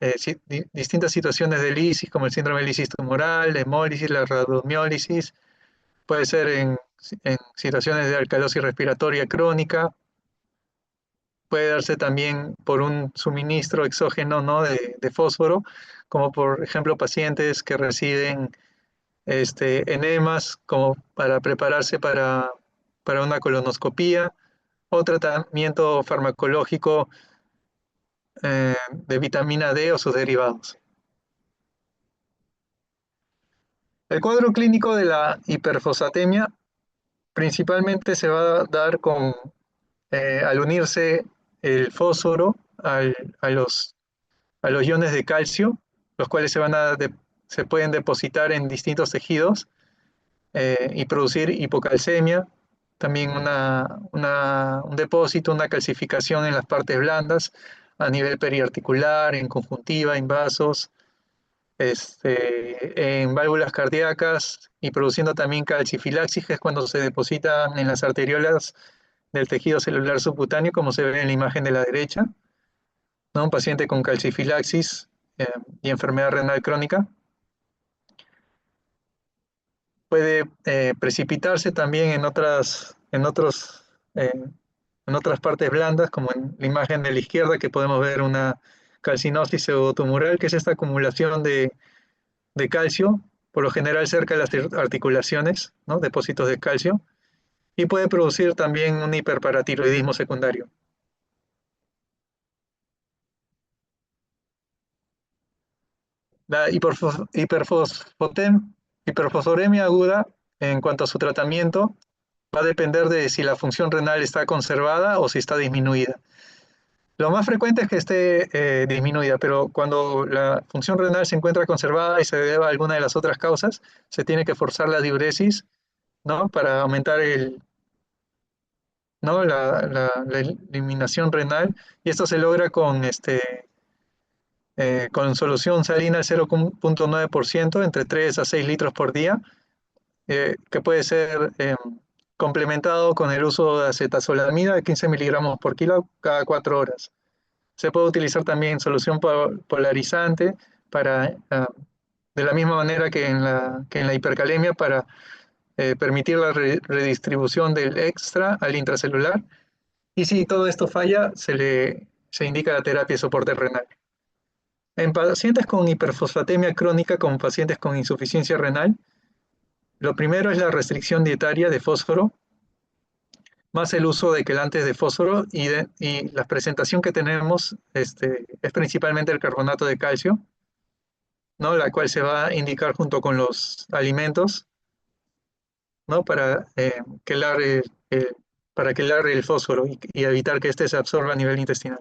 distintas situaciones de lisis, como el síndrome de lisis tumoral, hemólisis, la rhabdomiólisis. Puede ser en situaciones de alcalosis respiratoria crónica. Puede darse también por un suministro exógeno, ¿no?, de fósforo, como por ejemplo pacientes que reciben enemas como para prepararse para una colonoscopía, o tratamiento farmacológico de vitamina D o sus derivados. El cuadro clínico de la hiperfosfatemia principalmente se va a dar al unirse el fósforo a los iones de calcio, los cuales se pueden depositar en distintos tejidos y producir hipocalcemia, también un depósito, una calcificación en las partes blandas a nivel periarticular, en conjuntiva, en vasos, en válvulas cardíacas, y produciendo también calcifilaxis, que es cuando se depositan en las arteriolas del tejido celular subcutáneo, como se ve en la imagen de la derecha, ¿no? Un paciente con calcifilaxis y enfermedad renal crónica. Puede precipitarse también eh, en otras partes blandas, como en la imagen de la izquierda, que podemos ver una calcinosis pseudotumoral, que es esta acumulación de calcio, por lo general cerca de las articulaciones, ¿no?, depósitos de calcio, y puede producir también un hiperparatiroidismo secundario. La hiperfosforemia aguda, en cuanto a su tratamiento, va a depender de si la función renal está conservada o si está disminuida. Lo más frecuente es que esté disminuida, pero cuando la función renal se encuentra conservada y se debe a alguna de las otras causas, se tiene que forzar la diuresis, ¿no?, para aumentar ¿no?, la eliminación renal, y esto se logra con solución salina al 0,9%, entre 3 a 6 litros por día, que puede ser complementado con el uso de acetazolamida de 15 miligramos por kilo cada 4 horas. Se puede utilizar también solución polarizante para, de la misma manera que en la hipercalemia para permitir la redistribución del extra al intracelular. Y si todo esto falla, se indica la terapia de soporte renal. En pacientes con hiperfosfatemia crónica, con pacientes con insuficiencia renal, lo primero es la restricción dietaria de fósforo, más el uso de quelantes de fósforo y la presentación que tenemos es principalmente el carbonato de calcio, ¿no? La cual se va a indicar junto con los alimentos, ¿no? Quelar, para quelar el fósforo y evitar que éste se absorba a nivel intestinal.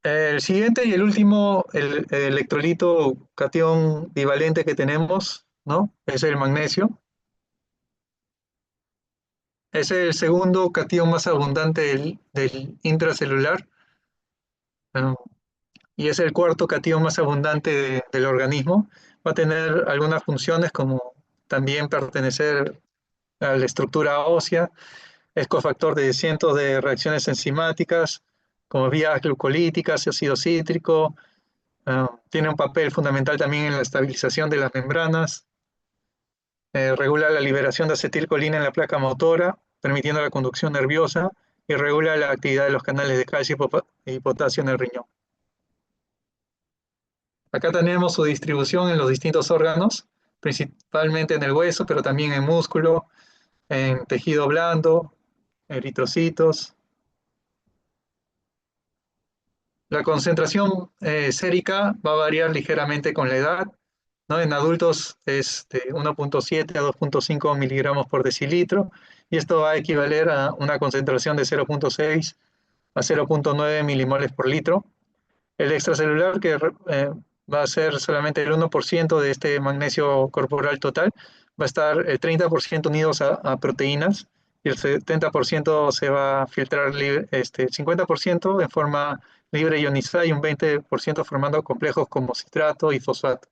El siguiente y el último, el electrolito catión bivalente que tenemos, ¿no? Es el magnesio. Es el segundo catión más abundante del intracelular, um, y es el cuarto catión más abundante del organismo. Va a tener algunas funciones como también pertenecer a la estructura ósea, es cofactor de cientos de reacciones enzimáticas, como vías glucolíticas, ácido cítrico, tiene un papel fundamental también en la estabilización de las membranas, regula la liberación de acetilcolina en la placa motora, permitiendo la conducción nerviosa, y regula la actividad de los canales de calcio y potasio en el riñón. Acá tenemos su distribución en los distintos órganos, principalmente en el hueso, pero también en músculo, en tejido blando, eritrocitos. La concentración sérica va a variar ligeramente con la edad, ¿no? En adultos es de 1.7 a 2.5 miligramos por decilitro, y esto va a equivaler a una concentración de 0.6 a 0.9 milimoles por litro. El extracelular, que va a ser solamente el 1% de este magnesio corporal total, va a estar el 30% unidos a proteínas, y el 70% se va a filtrar libre, 50% en forma libre ionizada y un 20% formando complejos como citrato y fosfato.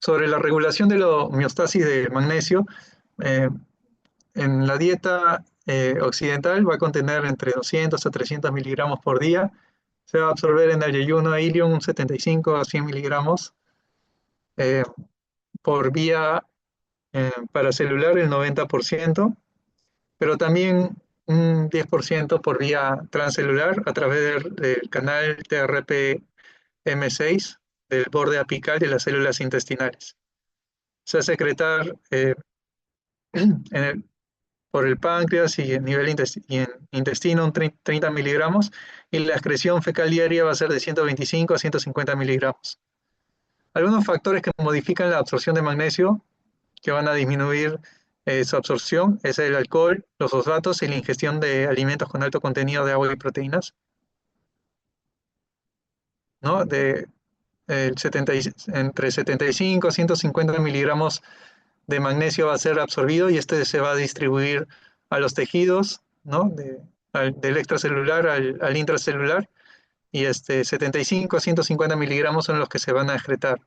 Sobre la regulación de la homeostasis del magnesio, eh, en la dieta occidental va a contener entre 200 a 300 miligramos por día. Se va a absorber en el ayuno a ilium un 75 a 100 miligramos. Eh, por vía paracelular el 90%, pero también un 10% por vía transcelular a través del canal TRPM6 del borde apical de las células intestinales. Se va a secretar en el, por el páncreas y en nivel intestino un 30 miligramos, y la excreción fecal diaria va a ser de 125 a 150 miligramos. Algunos factores que modifican la absorción de magnesio, que van a disminuir su absorción, es el alcohol, los fosfatos y la ingestión de alimentos con alto contenido de agua y proteínas, ¿no? Entre 75 a 150 miligramos de magnesio va a ser absorbido, y este se va a distribuir a los tejidos, ¿no? Del extracelular al intracelular, y 75 a 150 miligramos son los que se van a excretar.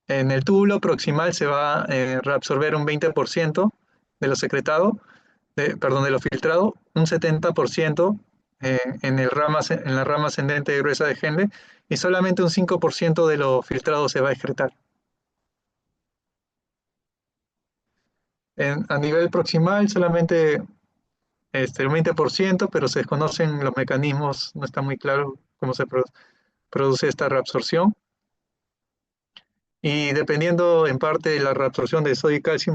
En el túbulo proximal se va a reabsorber un 20% de lo secretado, de lo filtrado, un 70% en la rama ascendente gruesa de Henle, y solamente un 5% de lo filtrado se va a excretar. A nivel proximal solamente el 20%, pero se desconocen los mecanismos, no está muy claro cómo se produce esta reabsorción. Y dependiendo en parte de la reabsorción de sodio y calcio,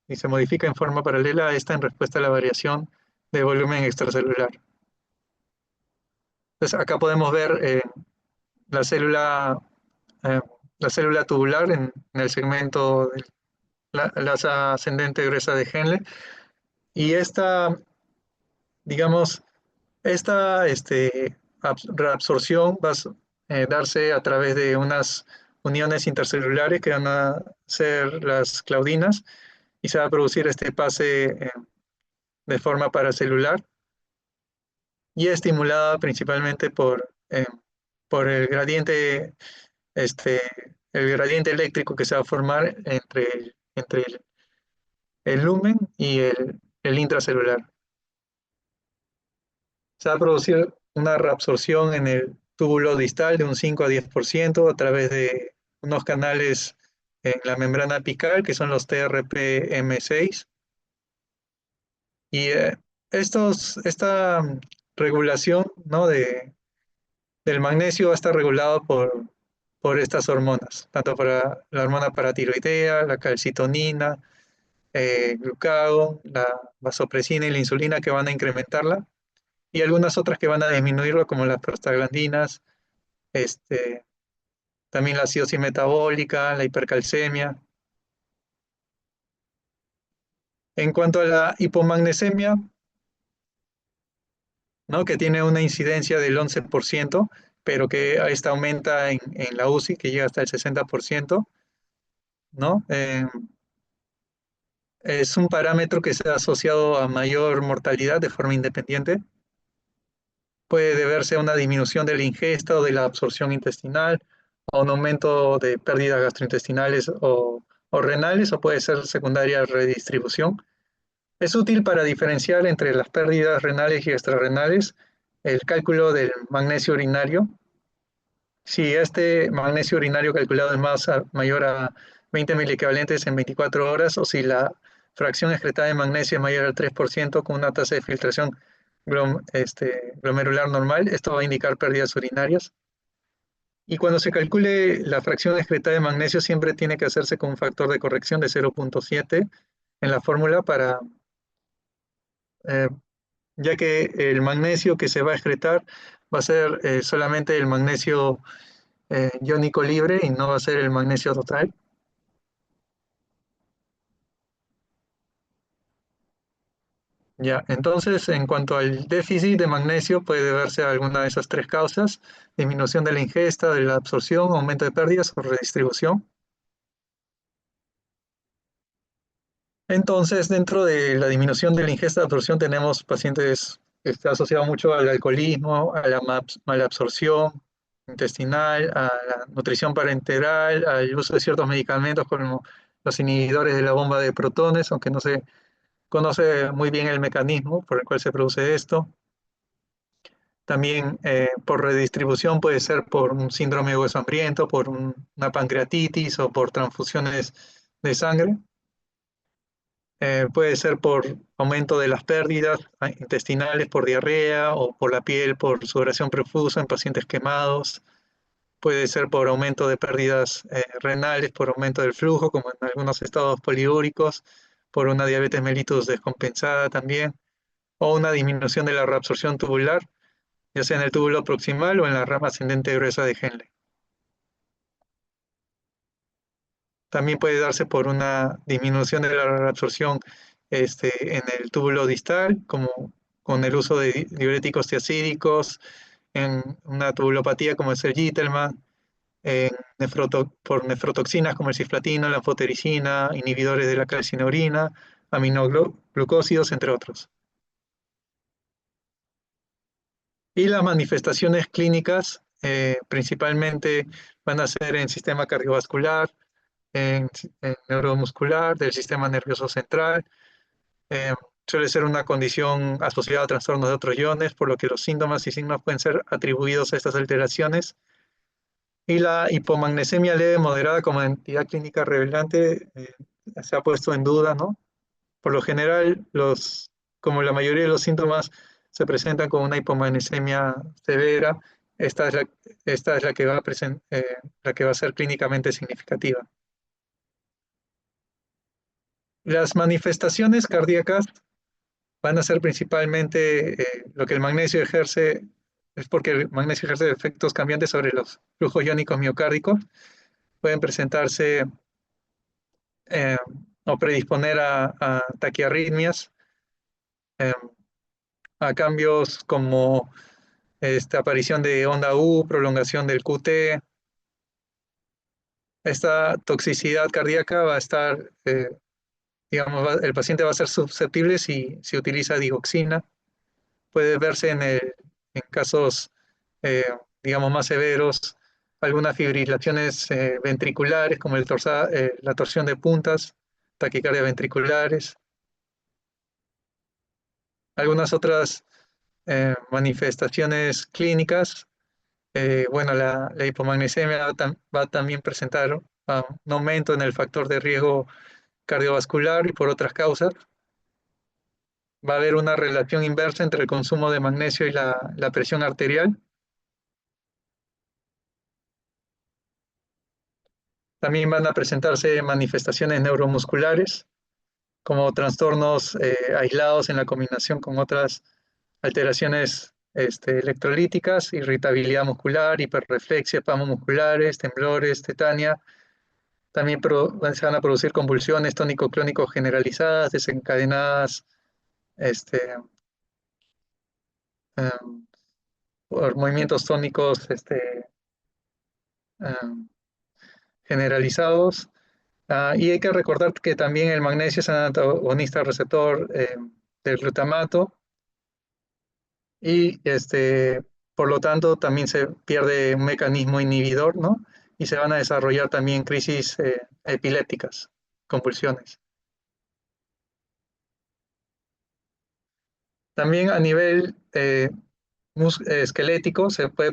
y se modifica en forma paralela a esta en respuesta a la variación de volumen extracelular. Entonces acá podemos ver la célula, eh, la célula tubular en el segmento de la asa ascendente gruesa de Henle, y digamos, esta reabsorción va a darse a través de unas uniones intercelulares que van a ser las claudinas, y se va a producir este pase de forma paracelular. y estimulada principalmente por este, el gradiente eléctrico que se va a formar entre el lumen y el intracelular. Se va a producir una reabsorción en el túbulo distal de un 5 a 10% a través de unos canales en la membrana apical, que son los TRPM6. Y esta regulación, ¿no? Del magnesio va a estar regulado por estas hormonas, tanto para la hormona paratiroidea, la calcitonina, glucagón, la vasopresina y la insulina que van a incrementarla, y algunas otras que van a disminuirlo, como las prostaglandinas, este, también la acidosis metabólica, la hipercalcemia. En cuanto a la hipomagnesemia, ¿no? Que tiene una incidencia del 11%, pero que esta aumenta en la UCI, que llega hasta el 60%, ¿no? Es un parámetro que se ha asociado a mayor mortalidad de forma independiente. Puede deberse a una disminución de la ingesta o de la absorción intestinal, a un aumento de pérdidas gastrointestinales o renales, o puede ser secundaria redistribución. Es útil para diferenciar entre las pérdidas renales y extrarrenales el cálculo del magnesio urinario. Si este magnesio urinario calculado es mayor a 20 miliequivalentes en 24 horas, o si la fracción excretada de magnesio es mayor al 3% con una tasa de filtración glomerular normal, esto va a indicar pérdidas urinarias. Y cuando se calcule la fracción excretada de magnesio, siempre tiene que hacerse con un factor de corrección de 0.7 en la fórmula eh, ya que el magnesio que se va a excretar va a ser solamente el magnesio iónico libre y no va a ser el magnesio total. Ya, entonces, en cuanto al déficit de magnesio, puede deberse a alguna de esas tres causas: disminución de la ingesta, de la absorción, aumento de pérdidas o redistribución. Entonces, dentro de la disminución de la ingesta de absorción, tenemos pacientes que está asociado mucho al alcoholismo, a la mala absorción intestinal, a la nutrición parenteral, al uso de ciertos medicamentos como los inhibidores de la bomba de protones, aunque no se conoce muy bien el mecanismo por el cual se produce esto. También por redistribución puede ser por un síndrome de hueso hambriento, por una pancreatitis o por transfusiones de sangre. Puede ser por aumento de las pérdidas intestinales por diarrea o por la piel por sudoración profusa en pacientes quemados. Puede ser por aumento de pérdidas renales, por aumento del flujo, como en algunos estados poliúricos, por una diabetes mellitus descompensada también, o una disminución de la reabsorción tubular, ya sea en el túbulo proximal o en la rama ascendente gruesa de Henle. También puede darse por una disminución de la reabsorción en el túbulo distal, como con el uso de diuréticos tiacídicos, en una tubulopatía como es el Gitelman, por nefrotoxinas como el cisflatino, la anfotericina, inhibidores de la calcineurina, aminoglucósidos, entre otros. Y las manifestaciones clínicas principalmente van a ser en sistema cardiovascular, en neuromuscular, del sistema nervioso central. Eh, Suele ser una condición asociada a trastornos de otros iones, por lo que los síntomas y signos pueden ser atribuidos a estas alteraciones. Y la hipomagnesemia leve moderada como entidad clínica relevante se ha puesto en duda, ¿no? Por lo general, como la mayoría de los síntomas se presentan con una hipomagnesemia severa, esta es la que la que va a ser clínicamente significativa. Las manifestaciones cardíacas van a ser principalmente lo que el magnesio ejerce, es porque el magnesio ejerce efectos cambiantes sobre los flujos iónicos miocárdicos. Pueden presentarse eh, o predisponer a taquiarritmias, eh, a cambios como esta aparición de onda U, prolongación del QT. Esta toxicidad cardíaca va a estar, digamos, el paciente va a ser susceptible si utiliza digoxina. Puede verse en el en casos, eh, digamos, más severos, algunas fibrilaciones ventriculares, como la torsión de puntas, taquicardias ventriculares, algunas otras manifestaciones clínicas. Bueno, la hipomagnesemia va a también presentar un aumento en el factor de riesgo cardiovascular y por otras causas. Va a haber una relación inversa entre el consumo de magnesio y la presión arterial. También van a presentarse manifestaciones neuromusculares, como trastornos aislados en la combinación con otras alteraciones electrolíticas, irritabilidad muscular, hiperreflexia, espasmos musculares, temblores, tetania. También se van a producir convulsiones tónico-clónicos generalizadas, desencadenadas em, por movimientos tónicos em, generalizados. Y hay que recordar que también el magnesio es un antagonista receptor del glutamato y por lo tanto también se pierde un mecanismo inhibidor, ¿no? Y se van a desarrollar también crisis epilépticas, convulsiones. También a nivel esquelético se puede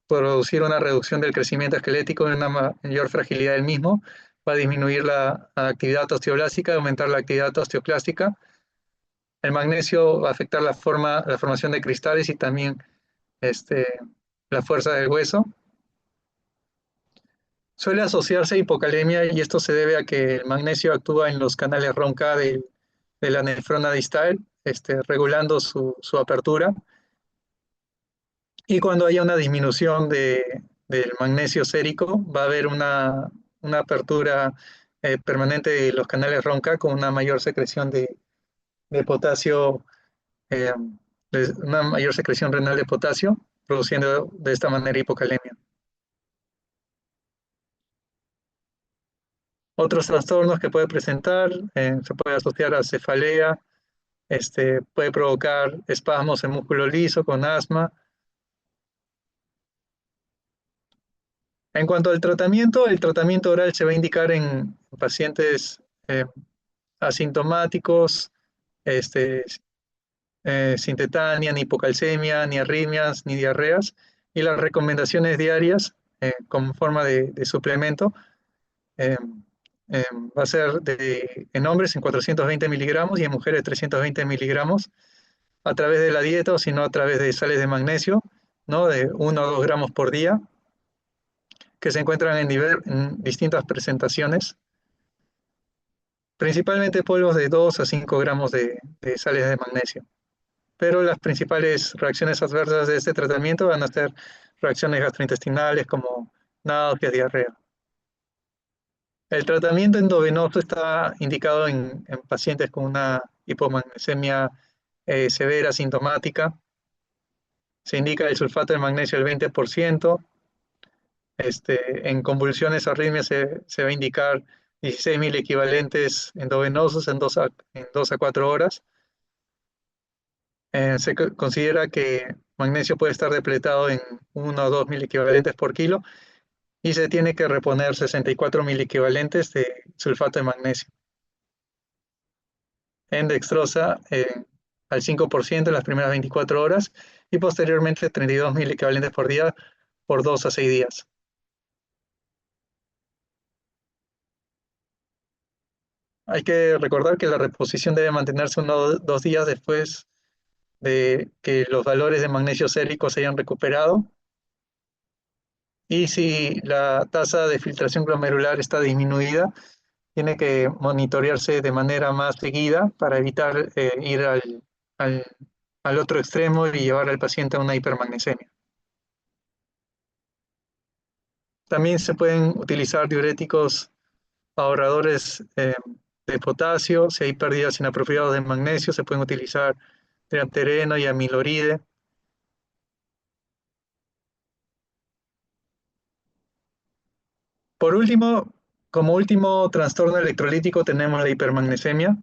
producir una reducción del crecimiento esquelético en una mayor fragilidad del mismo, va a disminuir la actividad osteoblástica, aumentar la actividad osteoclástica. El magnesio va a afectar la formación de cristales y también este, la fuerza del hueso. Suele asociarse a hipocalemia y esto se debe a que el magnesio actúa en los canales RONCA de la nefrona distal, regulando su apertura. Y cuando haya una disminución del magnesio sérico, va a haber una apertura permanente de los canales RONCA con una mayor secreción de potasio, eh, una mayor secreción renal de potasio, produciendo de esta manera hipocalemia. Otros trastornos que puede presentar, se puede asociar a cefalea, puede provocar espasmos en músculo liso con asma. En cuanto al tratamiento, el tratamiento oral se va a indicar en pacientes asintomáticos, este, sin tetania, ni hipocalcemia, ni arritmias, ni diarreas, y las recomendaciones diarias como forma de suplemento eh, va a ser en hombres en 420 miligramos y en mujeres 320 miligramos a través de la dieta o si no a través de sales de magnesio, ¿no? De 1 o 2 gramos por día, que se encuentran en distintas presentaciones, principalmente polvos de 2 a 5 gramos de sales de magnesio. Pero las principales reacciones adversas de este tratamiento van a ser reacciones gastrointestinales como náuseas, diarrea. El tratamiento endovenoso está indicado en pacientes con una hipomagnesemia severa, sintomática. Se indica el sulfato de magnesio al 20%. En convulsiones arritmias se va a indicar 16.000 equivalentes endovenosos en 2 a 4 horas. Se considera que magnesio puede estar depletado en 1 o 2.000 equivalentes por kilo y se tiene que reponer 64.000 equivalentes de sulfato de magnesio en dextrosa al 5% en las primeras 24 horas y posteriormente 32.000 equivalentes por día por 2 a 6 días. Hay que recordar que la reposición debe mantenerse 1 o 2 días después de que los valores de magnesio sérico se hayan recuperado. Y si la tasa de filtración glomerular está disminuida, tiene que monitorearse de manera más seguida para evitar ir al, al otro extremo y llevar al paciente a una hipermagnesemia. También se pueden utilizar diuréticos ahorradores de potasio. Si hay pérdidas inapropiadas de magnesio, se pueden utilizar triamtereno y amiloride. Por último, como último trastorno electrolítico tenemos la hipermagnesemia.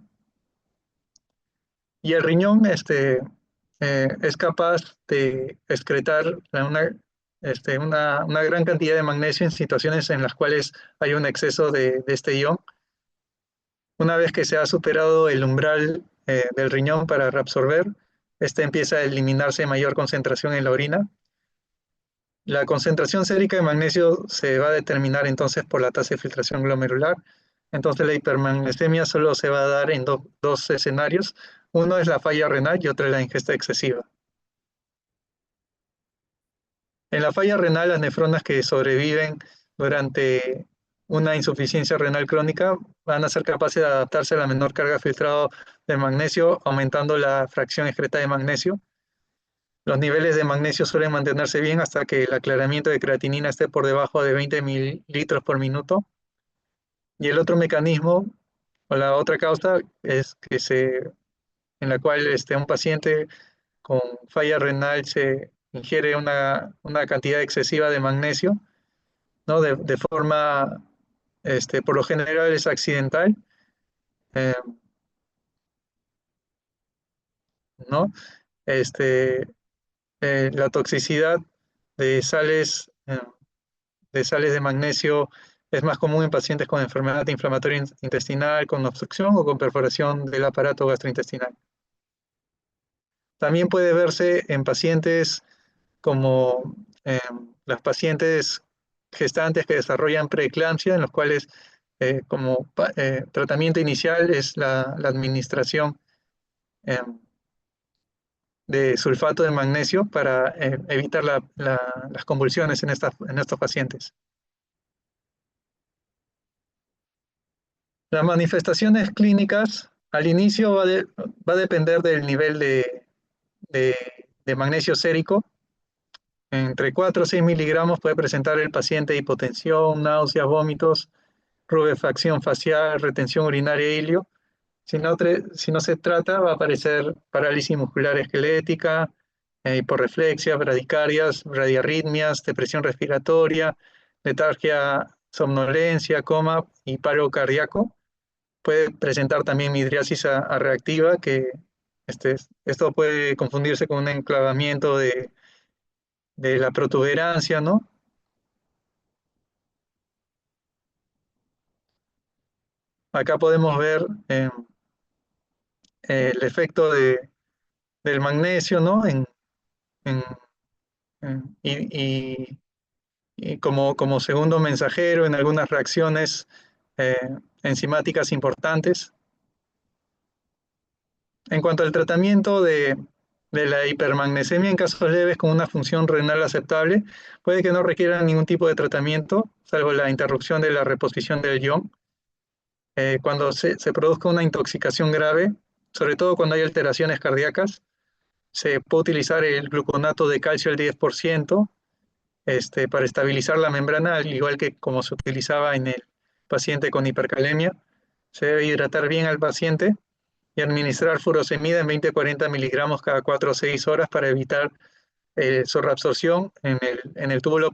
Y el riñón es capaz de excretar una gran cantidad de magnesio en situaciones en las cuales hay un exceso de este ion. Una vez que se ha superado el umbral del riñón para reabsorber, este empieza a eliminarse en mayor concentración en la orina. La concentración sérica de magnesio se va a determinar entonces por la tasa de filtración glomerular. Entonces la hipermagnesemia solo se va a dar en dos escenarios. Uno es la falla renal y otro es la ingesta excesiva. En la falla renal, las nefronas que sobreviven durante una insuficiencia renal crónica van a ser capaces de adaptarse a la menor carga filtrada de magnesio, aumentando la fracción excreta de magnesio. Los niveles de magnesio suelen mantenerse bien hasta que el aclaramiento de creatinina esté por debajo de 20 mililitros por minuto. Y el otro mecanismo, o la otra causa, es que en la cual un paciente con falla renal se ingiere una cantidad excesiva de magnesio, ¿no? De forma, por lo general es accidental, eh, ¿no? Este, la toxicidad de sales, de sales de magnesio es más común en pacientes con enfermedad inflamatoria intestinal, con obstrucción o con perforación del aparato gastrointestinal. También puede verse en pacientes como las pacientes gestantes que desarrollan preeclampsia, en los cuales como tratamiento inicial es la administración eh, de sulfato de magnesio para evitar las convulsiones en estos pacientes. Las manifestaciones clínicas al inicio va a depender del nivel de, de magnesio sérico. Entre 4 o 6 miligramos puede presentar el paciente hipotensión, náuseas, vómitos, rubefacción facial, retención urinaria e hilio. Si no se trata, va a aparecer parálisis muscular esquelética, hiporreflexia, bradicardias, bradiarritmias, depresión respiratoria, letargia, somnolencia, coma y paro cardíaco. Puede presentar también midriasis reactiva, que esto puede confundirse con un enclavamiento de la protuberancia, ¿no? Acá podemos ver el efecto del magnesio, ¿no? En, y, y como segundo mensajero en algunas reacciones eh, enzimáticas importantes. En cuanto al tratamiento de la hipermagnesemia en casos leves con una función renal aceptable, puede que no requiera ningún tipo de tratamiento, salvo la interrupción de la reposición del ion. Cuando se produzca una intoxicación grave, sobre todo cuando hay alteraciones cardíacas, se puede utilizar el gluconato de calcio al 10%, para estabilizar la membrana, al igual que como se utilizaba en el paciente con hipercalemia. Se debe hidratar bien al paciente y administrar furosemida en 20-40 miligramos cada 4 o 6 horas para evitar su reabsorción en el túbulo,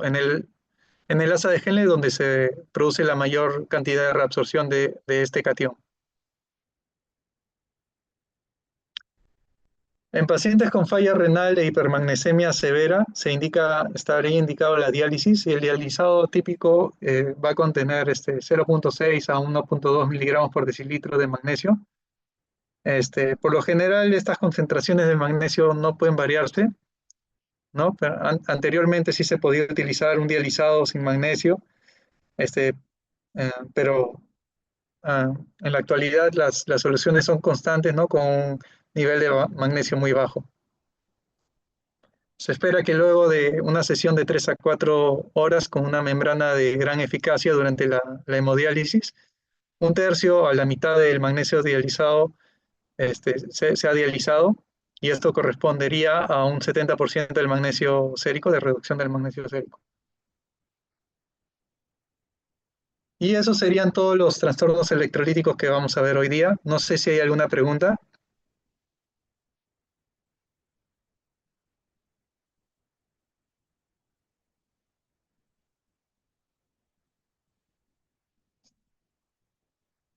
en el asa de Henle, donde se produce la mayor cantidad de reabsorción de este catión. En pacientes con falla renal e hipermagnesemia severa estaría indicado la diálisis, y el dializado típico va a contener 0,6 a 1,2 miligramos por decilitro de magnesio. Por lo general, estas concentraciones de magnesio no pueden variarse, ¿no? Pero anteriormente sí se podía utilizar un dializado sin magnesio, pero en la actualidad las soluciones son constantes, ¿no? Con un nivel de magnesio muy bajo. Se espera que luego de una sesión de 3 a 4 horas con una membrana de gran eficacia durante la hemodiálisis, un tercio a la mitad del magnesio dializado se ha dializado, y esto correspondería a un 70% del magnesio sérico, de reducción del magnesio sérico. Y esos serían todos los trastornos electrolíticos que vamos a ver hoy día. No sé si hay alguna pregunta.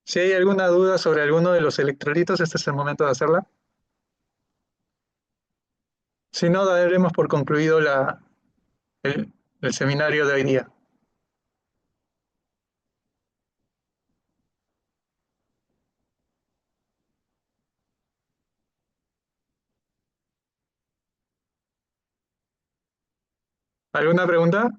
Si hay alguna duda sobre alguno de los electrolitos, este es el momento de hacerla. Si no, daremos por concluido el, el seminario de hoy día. ¿Alguna pregunta?